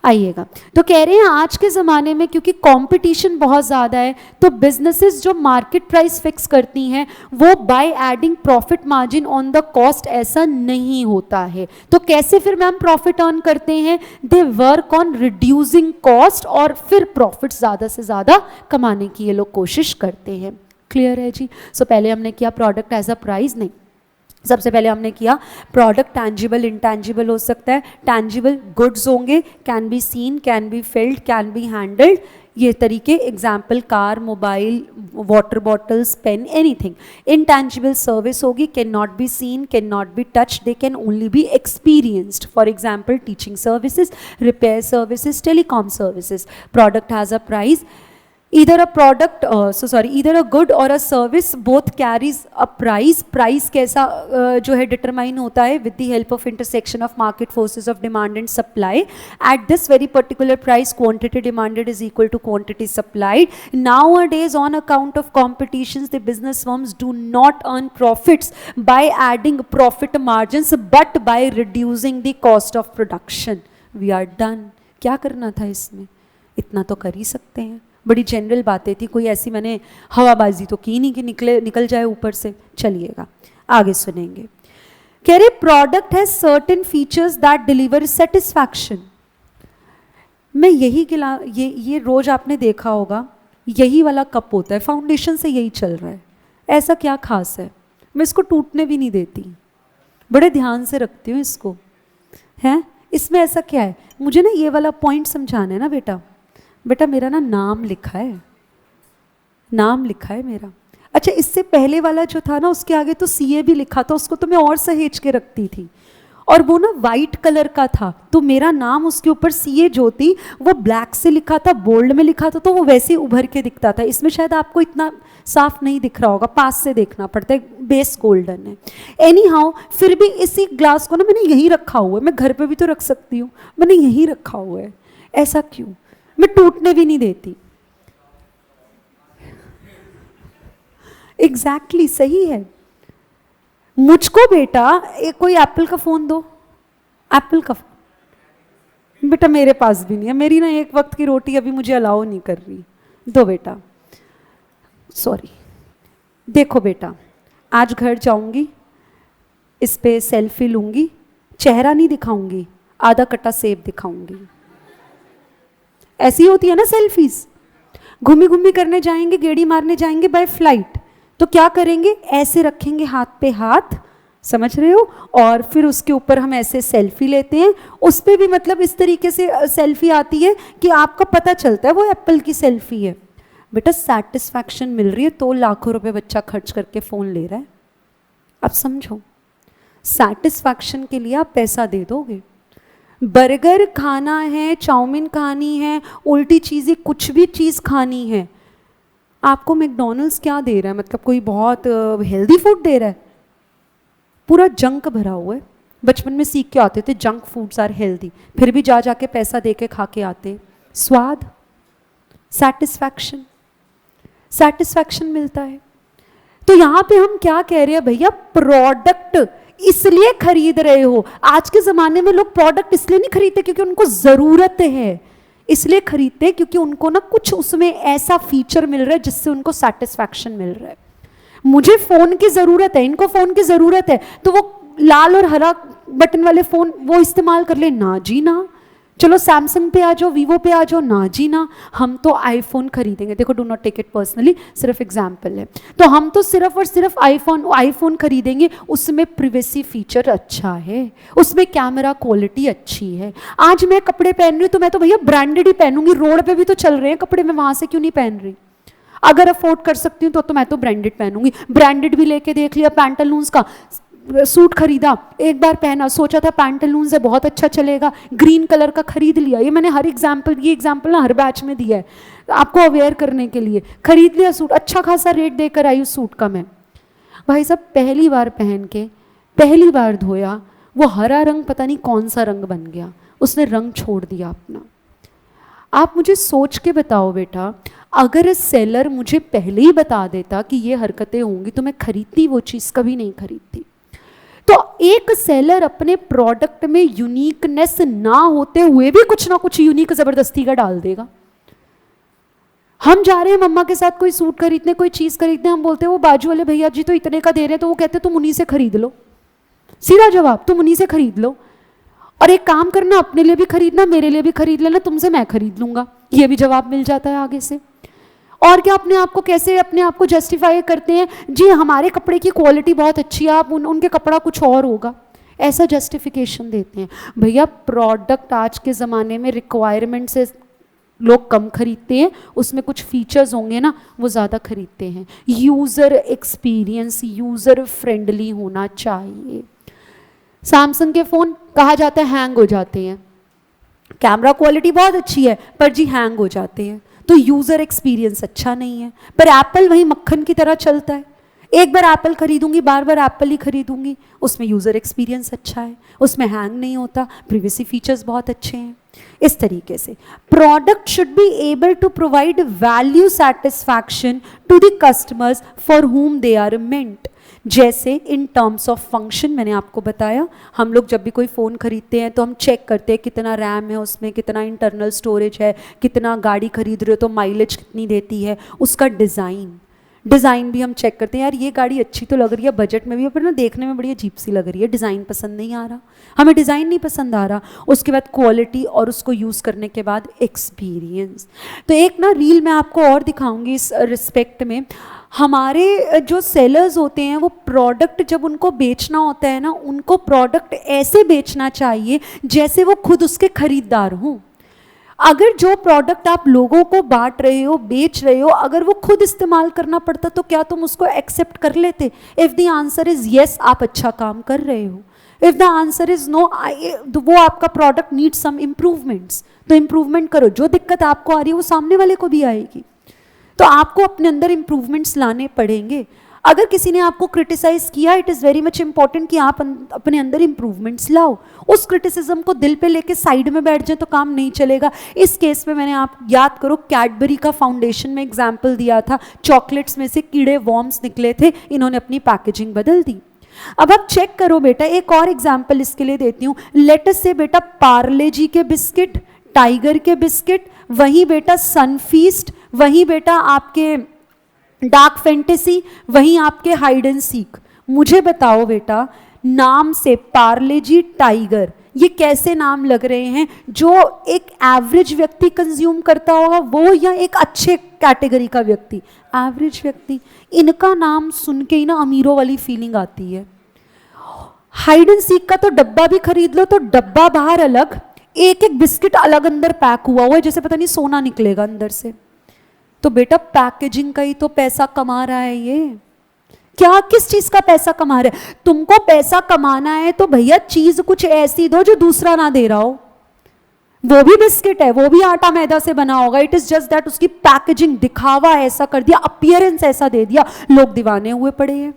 आइएगा, तो कह रहे हैं आज के ज़माने में क्योंकि कंपटीशन बहुत ज़्यादा है तो बिजनेसेस जो मार्केट प्राइस फिक्स करती हैं वो bye adding profit margin on the cost ऐसा नहीं होता है। तो कैसे फिर मैम प्रॉफिट अर्न करते हैं? They work on reducing cost और फिर प्रॉफिट ज़्यादा से ज़्यादा कमाने की ये लोग कोशिश करते हैं। क्लियर है जी? सो पहले हमने किया प्रोडक्ट एज अ प्राइस, नहीं, सबसे पहले हमने किया प्रोडक्ट टैंजिबल इंटैंजिबल हो सकता है। टैंजिबल गुड्स होंगे, can be seen, can be felt, can be handled, ये तरीके, example car, mobile, water bottles, pen, anything. Intangible service होगी, can not be seen, can not be touch, they can only be experienced, for example teaching services, repair services, telecom services. Product has a price, either a product either a good or a service both carries a price। Price कैसा जो है determine होता है with the help of intersection of market forces of demand and supply। at this very particular price quantity demanded is equal to quantity supplied। nowadays on account of competitions the business firms do not earn profits by adding profit margins but by reducing the cost of production। we are done। क्या करना था इसमें? इतना तो कर ही सकते हैं। बड़ी जनरल बातें थी, कोई ऐसी मैंने हवाबाजी तो की नहीं कि निकल जाए ऊपर से। चलिएगा आगे सुनेंगे। कह रहे product has certain features that deliver satisfaction. मैं यही ये रोज आपने देखा होगा, यही वाला कप होता है, फाउंडेशन से यही चल रहा है। ऐसा क्या खास है? मैं इसको टूटने भी नहीं देती, बड़े ध्यान से रखती हूँ इसको, है। इसमें ऐसा क्या है? मुझे ना ये वाला पॉइंट समझाना है ना बेटा मेरा ना नाम लिखा है, नाम लिखा है मेरा। अच्छा, इससे पहले वाला जो था ना उसके आगे तो सीए भी लिखा था, उसको तो मैं और सहेज के रखती थी, और वो ना वाइट कलर का था तो मेरा नाम उसके ऊपर सीए ज्योति वो ब्लैक से लिखा था, बोल्ड में लिखा था, तो वो वैसे उभर के दिखता था। इसमें शायद आपको इतना साफ नहीं दिख रहा होगा, पास से देखना पड़ता है, बेस गोल्डन है। एनी हाउ, फिर भी इसी ग्लास को ना मैंने यहीं रखा हुआ है, मैं घर पे भी तो रख सकती हूँ, मैंने यहीं रखा हुआ है। ऐसा क्यों? मैं टूटने भी नहीं देती। एग्जैक्टली सही है। मुझको बेटा एक कोई एप्पल का फोन दो, एप्पल का फोन बेटा मेरे पास भी नहीं है, मेरी ना एक वक्त की रोटी अभी मुझे अलाउ नहीं कर रही, दो बेटा, सॉरी। देखो बेटा, आज घर जाऊंगी, इस पे सेल्फी लूंगी, चेहरा नहीं दिखाऊंगी, आधा कटा सेब दिखाऊंगी। ऐसी होती है ना सेल्फीज। घूमी घूमी करने जाएंगे, गेड़ी मारने जाएंगे बाय फ्लाइट, तो क्या करेंगे? ऐसे रखेंगे हाथ पे हाथ, समझ रहे हो, और फिर उसके ऊपर हम ऐसे सेल्फी लेते हैं। उस पर भी मतलब इस तरीके से सेल्फी आती है कि आपका पता चलता है वो एप्पल की सेल्फी है। बेटा सेटिस्फैक्शन मिल रही है तो लाखों रुपए बच्चा खर्च करके फ़ोन ले रहा है। अब समझो, सेटिस्फैक्शन के लिए आप पैसा दे दोगे। बर्गर खाना है, चाउमीन खानी है, उल्टी चीज़ें कुछ भी चीज़ खानी है, आपको मैकडॉनल्ड्स क्या दे रहा है, मतलब कोई बहुत हेल्दी फूड दे रहा है? पूरा जंक भरा हुआ है। बचपन में सीख के आते थे जंक फूड्स आर हेल्दी, फिर भी जा जाके पैसा दे के खा के आते। स्वाद, सेटिस्फैक्शन मिलता है। तो यहाँ पे हम क्या कह रहे हैं भैया, प्रोडक्ट इसलिए खरीद रहे हो। आज के ज़माने में लोग प्रोडक्ट इसलिए नहीं खरीदते क्योंकि उनको ज़रूरत है, इसलिए खरीदते हैं क्योंकि उनको ना कुछ उसमें ऐसा फीचर मिल रहा है जिससे उनको सेटिस्फैक्शन मिल रहा है। मुझे फ़ोन की ज़रूरत है, इनको फ़ोन की ज़रूरत है, तो वो लाल और हरा बटन वाले फ़ोन वो इस्तेमाल कर ले, ना जी ना। चलो सैमसंग पे आ जाओ, वीवो पे आ जाओ, ना जी ना, हम तो आईफोन खरीदेंगे। देखो, do not take it personally, सिर्फ एग्जाम्पल है। तो हम तो सिर्फ और सिर्फ आईफोन खरीदेंगे, उसमें प्रिवेसी फीचर अच्छा है, उसमें कैमरा क्वालिटी अच्छी है। आज मैं कपड़े पहन रही हूँ तो मैं तो भैया ब्रांडेड ही पहनूंगी, रोड पे भी तो चल रहे हैं कपड़े, मैं वहां से क्यों नहीं पहन रही? अगर अफोर्ड कर सकती हूँ तो मैं तो ब्रांडेड पहनूंगी। ब्रांडेड भी लेके देख लिया, पैंटालून्स का सूट खरीदा, एक बार पहना, सोचा था पैंटालून से बहुत अच्छा चलेगा, ग्रीन कलर का खरीद लिया। ये मैंने हर एग्जाम्पल ना हर बैच में दिया है आपको अवेयर करने के लिए। खरीद लिया सूट, अच्छा खासा रेट देकर आई उस सूट का मैं। भाई साहब पहली बार पहन के पहली बार धोया, वो हरा रंग पता नहीं कौन सा रंग बन गया, उसने रंग छोड़ दिया अपना। आप मुझे सोच के बताओ बेटा, अगर सेलर मुझे पहले ही बता देता कि ये हरकतें होंगी तो मैं खरीदती वो चीज़? कभी नहीं खरीदती। तो एक सेलर अपने प्रोडक्ट में यूनिकनेस ना होते हुए भी कुछ ना कुछ यूनिक जबरदस्ती का डाल देगा। हम जा रहे हैं मम्मा के साथ कोई सूट खरीदने, कोई चीज खरीदने, हम बोलते हैं वो बाजू वाले भैया जी तो इतने का दे रहे हैं, तो वो कहते हैं तुम उन्हीं से खरीद लो। सीधा जवाब, तुम उन्हीं से खरीद लो। और एक काम करना, अपने लिए भी खरीदना, मेरे लिए भी खरीद लेना, तुमसे मैं खरीद लूंगा। ये भी जवाब मिल जाता है आगे से। और क्या अपने आप को कैसे अपने आप को जस्टिफाई करते हैं, जी हमारे कपड़े की क्वालिटी बहुत अच्छी है, आप उनके कपड़ा कुछ और होगा, ऐसा जस्टिफिकेशन देते हैं। भैया प्रोडक्ट आज के ज़माने में रिक्वायरमेंट से लोग कम खरीदते हैं, उसमें कुछ फीचर्स होंगे ना वो ज़्यादा खरीदते हैं। यूज़र एक्सपीरियंस यूज़र फ्रेंडली होना चाहिए। सैमसंग के फ़ोन कहा जाता है हैंग हो जाते हैं, कैमरा क्वालिटी बहुत अच्छी है पर जी हैंग हो जाते हैं, तो यूज़र एक्सपीरियंस अच्छा नहीं है। पर एप्पल वही मक्खन की तरह चलता है, एक बार एप्पल खरीदूंगी बार बार एप्पल ही खरीदूंगी, उसमें यूज़र एक्सपीरियंस अच्छा है, उसमें हैंग नहीं होता, प्रिवेसी फीचर्स बहुत अच्छे हैं। इस तरीके से product should be able to provide value satisfaction to the customers for whom they are meant. जैसे इन टर्म्स ऑफ फंक्शन, मैंने आपको बताया, हम लोग जब भी कोई फ़ोन खरीदते हैं तो हम चेक करते हैं कितना रैम है उसमें, कितना इंटरनल स्टोरेज है, कितना गाड़ी खरीद रहे हो तो माइलेज कितनी देती है, उसका डिज़ाइन भी हम चेक करते हैं। यार ये गाड़ी अच्छी तो लग रही है, बजट में भी है, पर ना देखने में बड़ी अजीब सी लग रही है, डिज़ाइन पसंद नहीं आ रहा, हमें डिज़ाइन नहीं पसंद आ रहा। उसके बाद क्वालिटी और उसको यूज़ करने के बाद एक्सपीरियंस। तो एक ना रील मैं आपको और दिखाऊंगी इस रिस्पेक्ट में। हमारे जो सेलर्स होते हैं वो प्रोडक्ट जब उनको बेचना होता है ना, उनको प्रोडक्ट ऐसे बेचना चाहिए जैसे वो खुद उसके खरीदार हों। अगर जो प्रोडक्ट आप लोगों को बांट रहे हो, बेच रहे हो, अगर वो खुद इस्तेमाल करना पड़ता तो क्या तुम उसको एक्सेप्ट कर लेते? If the answer is yes, आप अच्छा काम कर रहे हो। If the answer is no, वो आपका प्रोडक्ट नीड सम इम्प्रूवमेंट्स, तो इम्प्रूवमेंट करो। जो दिक्कत आपको आ रही है वो सामने वाले को भी आएगी, तो आपको अपने अंदर इम्प्रूवमेंट्स लाने पड़ेंगे। अगर किसी ने आपको क्रिटिसाइज किया, it is very much important कि आप अपने अंदर इम्प्रूवमेंट्स लाओ। उस क्रिटिसिज्म को दिल पे लेके साइड में बैठ जाए तो काम नहीं चलेगा। इस केस में मैंने, आप याद करो, कैडबरी का फाउंडेशन में एग्जाम्पल दिया था, चॉकलेट्स में से कीड़े वॉर्म्स निकले थे, इन्होंने अपनी पैकेजिंग बदल दी। अब आप चेक करो बेटा, एक और एग्जाम्पल इसके लिए देती हूँ। लेट अस से बेटा पार्ले जी के बिस्किट, टाइगर के बिस्किट, वहीं बेटा सनफीस्ट, वहीं बेटा आपके डार्क फैंटेसी, वहीं आपके हाइड एंड सीक। मुझे बताओ बेटा, नाम से पार्ले जी, टाइगर, ये कैसे नाम लग रहे हैं? जो एक एवरेज व्यक्ति कंज्यूम करता होगा वो, या एक अच्छे कैटेगरी का व्यक्ति? एवरेज व्यक्ति। इनका नाम सुन के ही ना अमीरों वाली फीलिंग आती है। हाइड एंड सीक का तो डब्बा भी खरीद लो तो डब्बा बाहर अलग, एक एक बिस्किट अलग अंदर पैक हुआ है, जैसे पता नहीं सोना निकलेगा अंदर से। तो बेटा पैकेजिंग का ही तो पैसा कमा रहा है ये। क्या, किस चीज का पैसा कमा रहा है? तुमको पैसा कमाना है तो भैया चीज कुछ ऐसी दो जो दूसरा ना दे रहा हो। वो भी बिस्किट है, वो भी आटा मैदा से बना होगा, इट इज जस्ट दैट उसकी पैकेजिंग दिखावा ऐसा कर दिया, अपीयरेंस ऐसा दे दिया, लोग दीवाने हुए पड़े हैं।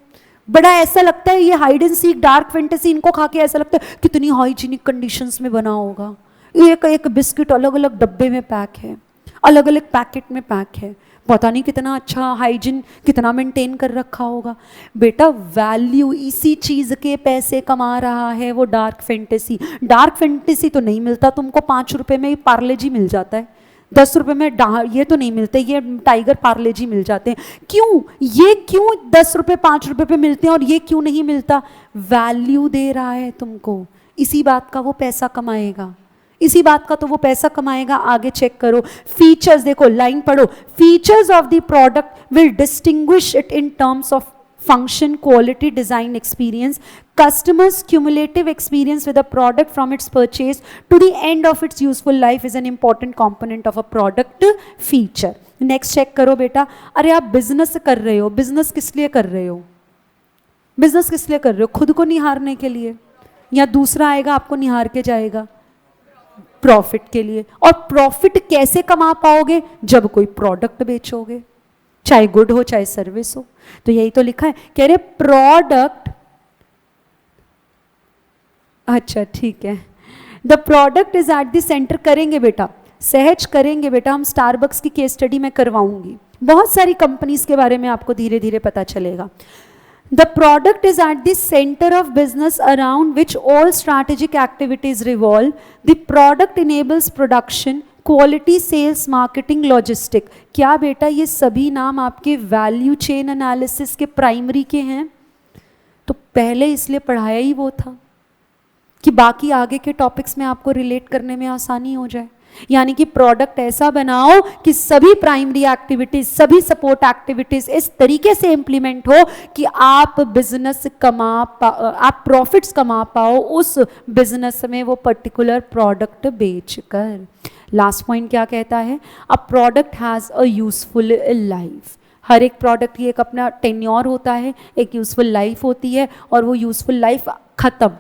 बड़ा ऐसा लगता है ये hide and seek dark fantasy, इनको खा के ऐसा लगता है कितनी हाइजीनिक कंडीशंस में बना होगा। एक एक बिस्किट अलग अलग डब्बे में पैक है, अलग अलग पैकेट में पैक है, पता नहीं कितना अच्छा हाइजीन कितना मेंटेन कर रखा होगा। बेटा वैल्यू इसी चीज के पैसे कमा रहा है वो डार्क फैंटेसी। डार्क फैंटेसी तो नहीं मिलता तुमको 5 रुपए में पार्ले जी मिल जाता है, 10 रुपए में ये तो नहीं मिलते, ये टाइगर पार्ले जी मिल जाते हैं। क्यों ये, क्यों 10 रुपए 5 रुपए पे मिलते हैं और ये क्यों नहीं मिलता? वैल्यू दे रहा है तुमको, इसी बात का वो पैसा कमाएगा, इसी बात का तो वो पैसा कमाएगा। आगे चेक करो, फीचर्स देखो, लाइन पढ़ो, features of the product will distinguish it in terms of function, quality, design, experience. Customers' cumulative experience with a product from its purchase to the end of its useful life is an important component of a product feature. Next check करो बेटा, अरे आप business कर रहे हो, business किस लिए कर रहे हो? बिजनेस किस लिए कर रहे हो? खुद को निहारने के लिए, या दूसरा आएगा आपको निहार के जाएगा? प्रॉफिट के लिए। और प्रॉफिट कैसे कमा पाओगे? जब कोई प्रोडक्ट बेचोगे, चाहे गुड हो चाहे सर्विस हो। तो यही तो लिखा है, कह रहे प्रोडक्ट, अच्छा ठीक है, the product is at the centre. करेंगे बेटा, सहज करेंगे बेटा, हम स्टारबक्स की केस स्टडी में करवाऊंगी, बहुत सारी कंपनीज के बारे में आपको धीरे धीरे पता चलेगा। The product is at the center of business around which all strategic activities revolve. The product enables production, quality, sales, marketing, logistic. क्या बेटा ये सभी नाम आपके वैल्यू चेन एनालिसिस के प्राइमरी के हैं? तो पहले इसलिए पढ़ाया ही वो था कि बाकी आगे के टॉपिक्स में आपको रिलेट करने में आसानी हो जाए। यानी कि प्रोडक्ट ऐसा बनाओ कि सभी प्राइमरी एक्टिविटीज, सभी सपोर्ट एक्टिविटीज इस तरीके से इंप्लीमेंट हो कि आप बिजनेस आप प्रॉफिट्स कमा पाओ उस बिजनेस में वो पर्टिकुलर प्रोडक्ट बेचकर। लास्ट पॉइंट क्या कहता है? A product has a useful life. हर एक प्रोडक्ट की एक अपना टेन्योर होता है, एक यूजफुल लाइफ होती है, और वो यूजफुल लाइफ खत्म।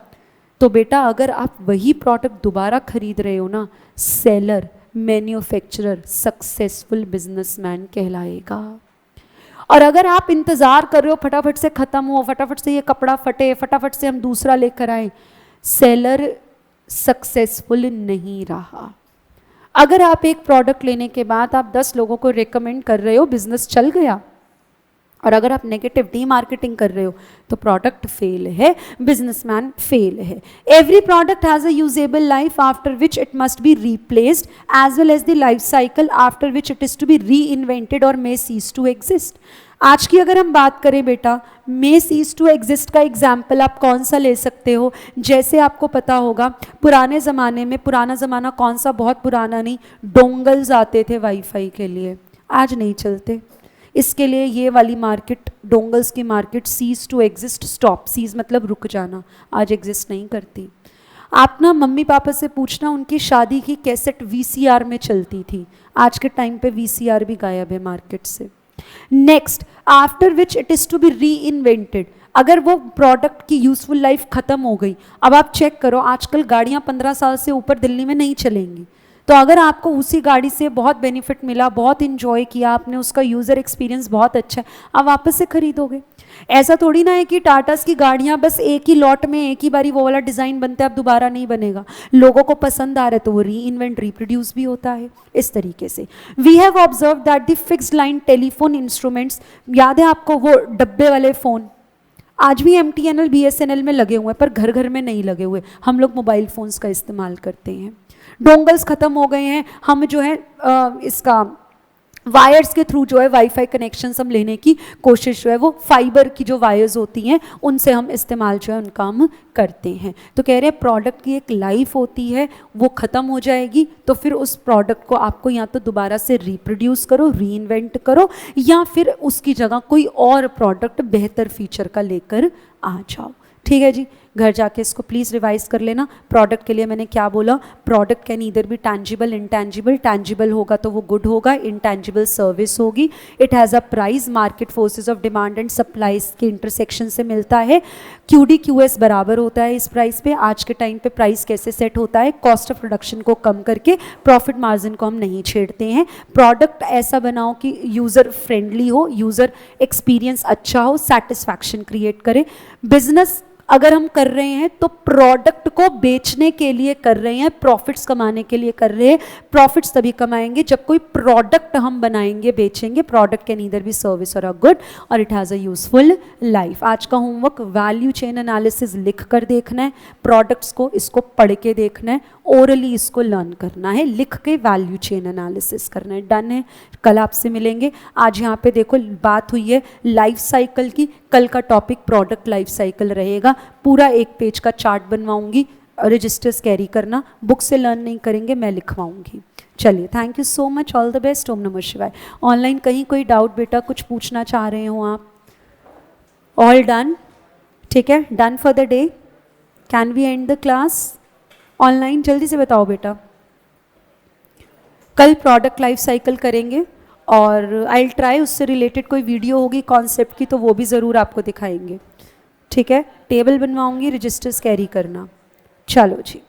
तो बेटा अगर आप वही प्रोडक्ट दोबारा खरीद रहे हो ना, सेलर, मैन्युफैक्चरर सक्सेसफुल बिजनेसमैन कहलाएगा। और अगर आप इंतजार कर रहे हो फटाफट से खत्म हो, फटाफट से ये कपड़ा फटे, फटाफट से हम दूसरा लेकर आए, सेलर सक्सेसफुल नहीं रहा। अगर आप एक प्रोडक्ट लेने के बाद आप 10 लोगों को रेकमेंड कर रहे हो, बिजनेस चल गया। और अगर आप नेगेटिव डी मार्केटिंग कर रहे हो तो प्रोडक्ट फेल है, बिजनेसमैन फेल है। Every product has a usable life after which it must be replaced as well as the life cycle after which it is to be reinvented और may seize to exist. आज की अगर हम बात करें बेटा, मे seize to exist का example आप कौन सा ले सकते हो? जैसे आपको पता होगा पुराने ज़माने में, पुराना ज़माना कौन सा, बहुत पुराना नहीं, डोंगल्स आते थे वाईफाई के लिए, आज नहीं चलते। इसके लिए ये वाली मार्केट, डोंगल्स की market, cease to exist, stop, cease मतलब रुक जाना, आज एग्जिस्ट नहीं करती। आप ना मम्मी पापा से पूछना, उनकी शादी की कैसेट वीसीआर में चलती थी, आज के टाइम पे वीसीआर भी गायब है मार्केट से। Next, after which it is to be reinvented. अगर वो प्रोडक्ट की यूजफुल लाइफ खत्म हो गई, अब आप चेक करो आजकल गाड़ियाँ 15 साल से ऊपर दिल्ली में नहीं चलेंगी। तो अगर आपको उसी गाड़ी से बहुत बेनिफिट मिला, बहुत इन्जॉय किया आपने, उसका यूज़र एक्सपीरियंस बहुत अच्छा है, आप वापस से खरीदोगे। ऐसा थोड़ी ना है कि टाटास की गाड़ियाँ बस एक ही लॉट में एक ही बारी वो वाला डिज़ाइन बनता है, अब दोबारा नहीं बनेगा। लोगों को पसंद आ रहा है तो वो री इन्वेंट, रिप्रोड्यूस भी होता है इस तरीके से। We have observe that the fixed line telephone instruments, याद है आपको वो डब्बे वाले फ़ोन, आज भी MTNL BSNL में लगे हुए हैं, पर घर घर में नहीं लगे हुए, हम लोग मोबाइल फ़ोन्स का इस्तेमाल करते हैं। डोंगल्स ख़त्म हो गए हैं, हम जो है इसका वायर्स के थ्रू जो है वाईफाई कनेक्शन हम लेने की कोशिश जो है वो फाइबर की जो वायर्स होती हैं उनसे हम इस्तेमाल जो है उनका हम करते हैं। तो कह रहे हैं प्रोडक्ट की एक लाइफ होती है, वो ख़त्म हो जाएगी, तो फिर उस प्रोडक्ट को आपको या तो दोबारा से रिप्रोड्यूस करो, री इन्वेंट करो, या फिर उसकी जगह कोई और प्रोडक्ट बेहतर फीचर का लेकर आ जाओ। ठीक है जी, घर जाके इसको प्लीज़ रिवाइज कर लेना। प्रोडक्ट के लिए मैंने क्या बोला, product can either be tangible, intangible. Tangible होगा तो वो गुड होगा, इंटैंजिबल सर्विस होगी। It has a price, market forces of demand and supplies के इंटरसेक्शन से मिलता है। QD QS बराबर होता है इस प्राइस पे। आज के टाइम पे प्राइस कैसे सेट होता है, कॉस्ट ऑफ प्रोडक्शन को कम करके, प्रॉफिट मार्जिन को हम नहीं छेड़ते हैं। प्रोडक्ट ऐसा बनाओ कि यूज़र फ्रेंडली हो, यूज़र एक्सपीरियंस अच्छा हो, सेटिस्फैक्शन क्रिएट करे। बिजनेस अगर हम कर रहे हैं तो प्रोडक्ट को बेचने के लिए कर रहे हैं, प्रॉफिट्स कमाने के लिए कर रहे हैं। प्रॉफिट्स तभी कमाएंगे जब कोई प्रोडक्ट हम बनाएंगे, बेचेंगे। Product can either be service और अ गुड, और it has a useful life. आज का होमवर्क वैल्यू चेन एनालिसिस लिख कर देखना है, प्रोडक्ट्स को इसको पढ़ के देखना है, ओरली इसको लर्न करना है, लिख के वैल्यू चेन एनालिसिस करना है। डन है, कल आपसे मिलेंगे। आज यहाँ पे देखो बात हुई है लाइफ साइकिल की, कल का टॉपिक प्रोडक्ट लाइफ साइकिल रहेगा। पूरा एक पेज का चार्ट बनवाऊंगी, रजिस्टर्स कैरी करना, बुक से लर्न नहीं करेंगे, मैं लिखवाऊंगी। चलिए, thank you so much, all the best, ओम नमः शिवाय। ऑनलाइन कहीं कोई डाउट बेटा, कुछ पूछना चाह रहे हो आप? ऑल डन, ठीक है, done for the day. Can we end the class? Online जल्दी से बताओ बेटा। कल प्रोडक्ट लाइफ साइकिल करेंगे और आई ट्राई उससे रिलेटेड कोई वीडियो होगी कॉन्सेप्ट की तो वो भी ज़रूर आपको दिखाएंगे, ठीक है। टेबल बनवाऊंगी, रजिस्टर्स कैरी करना। चलो जी।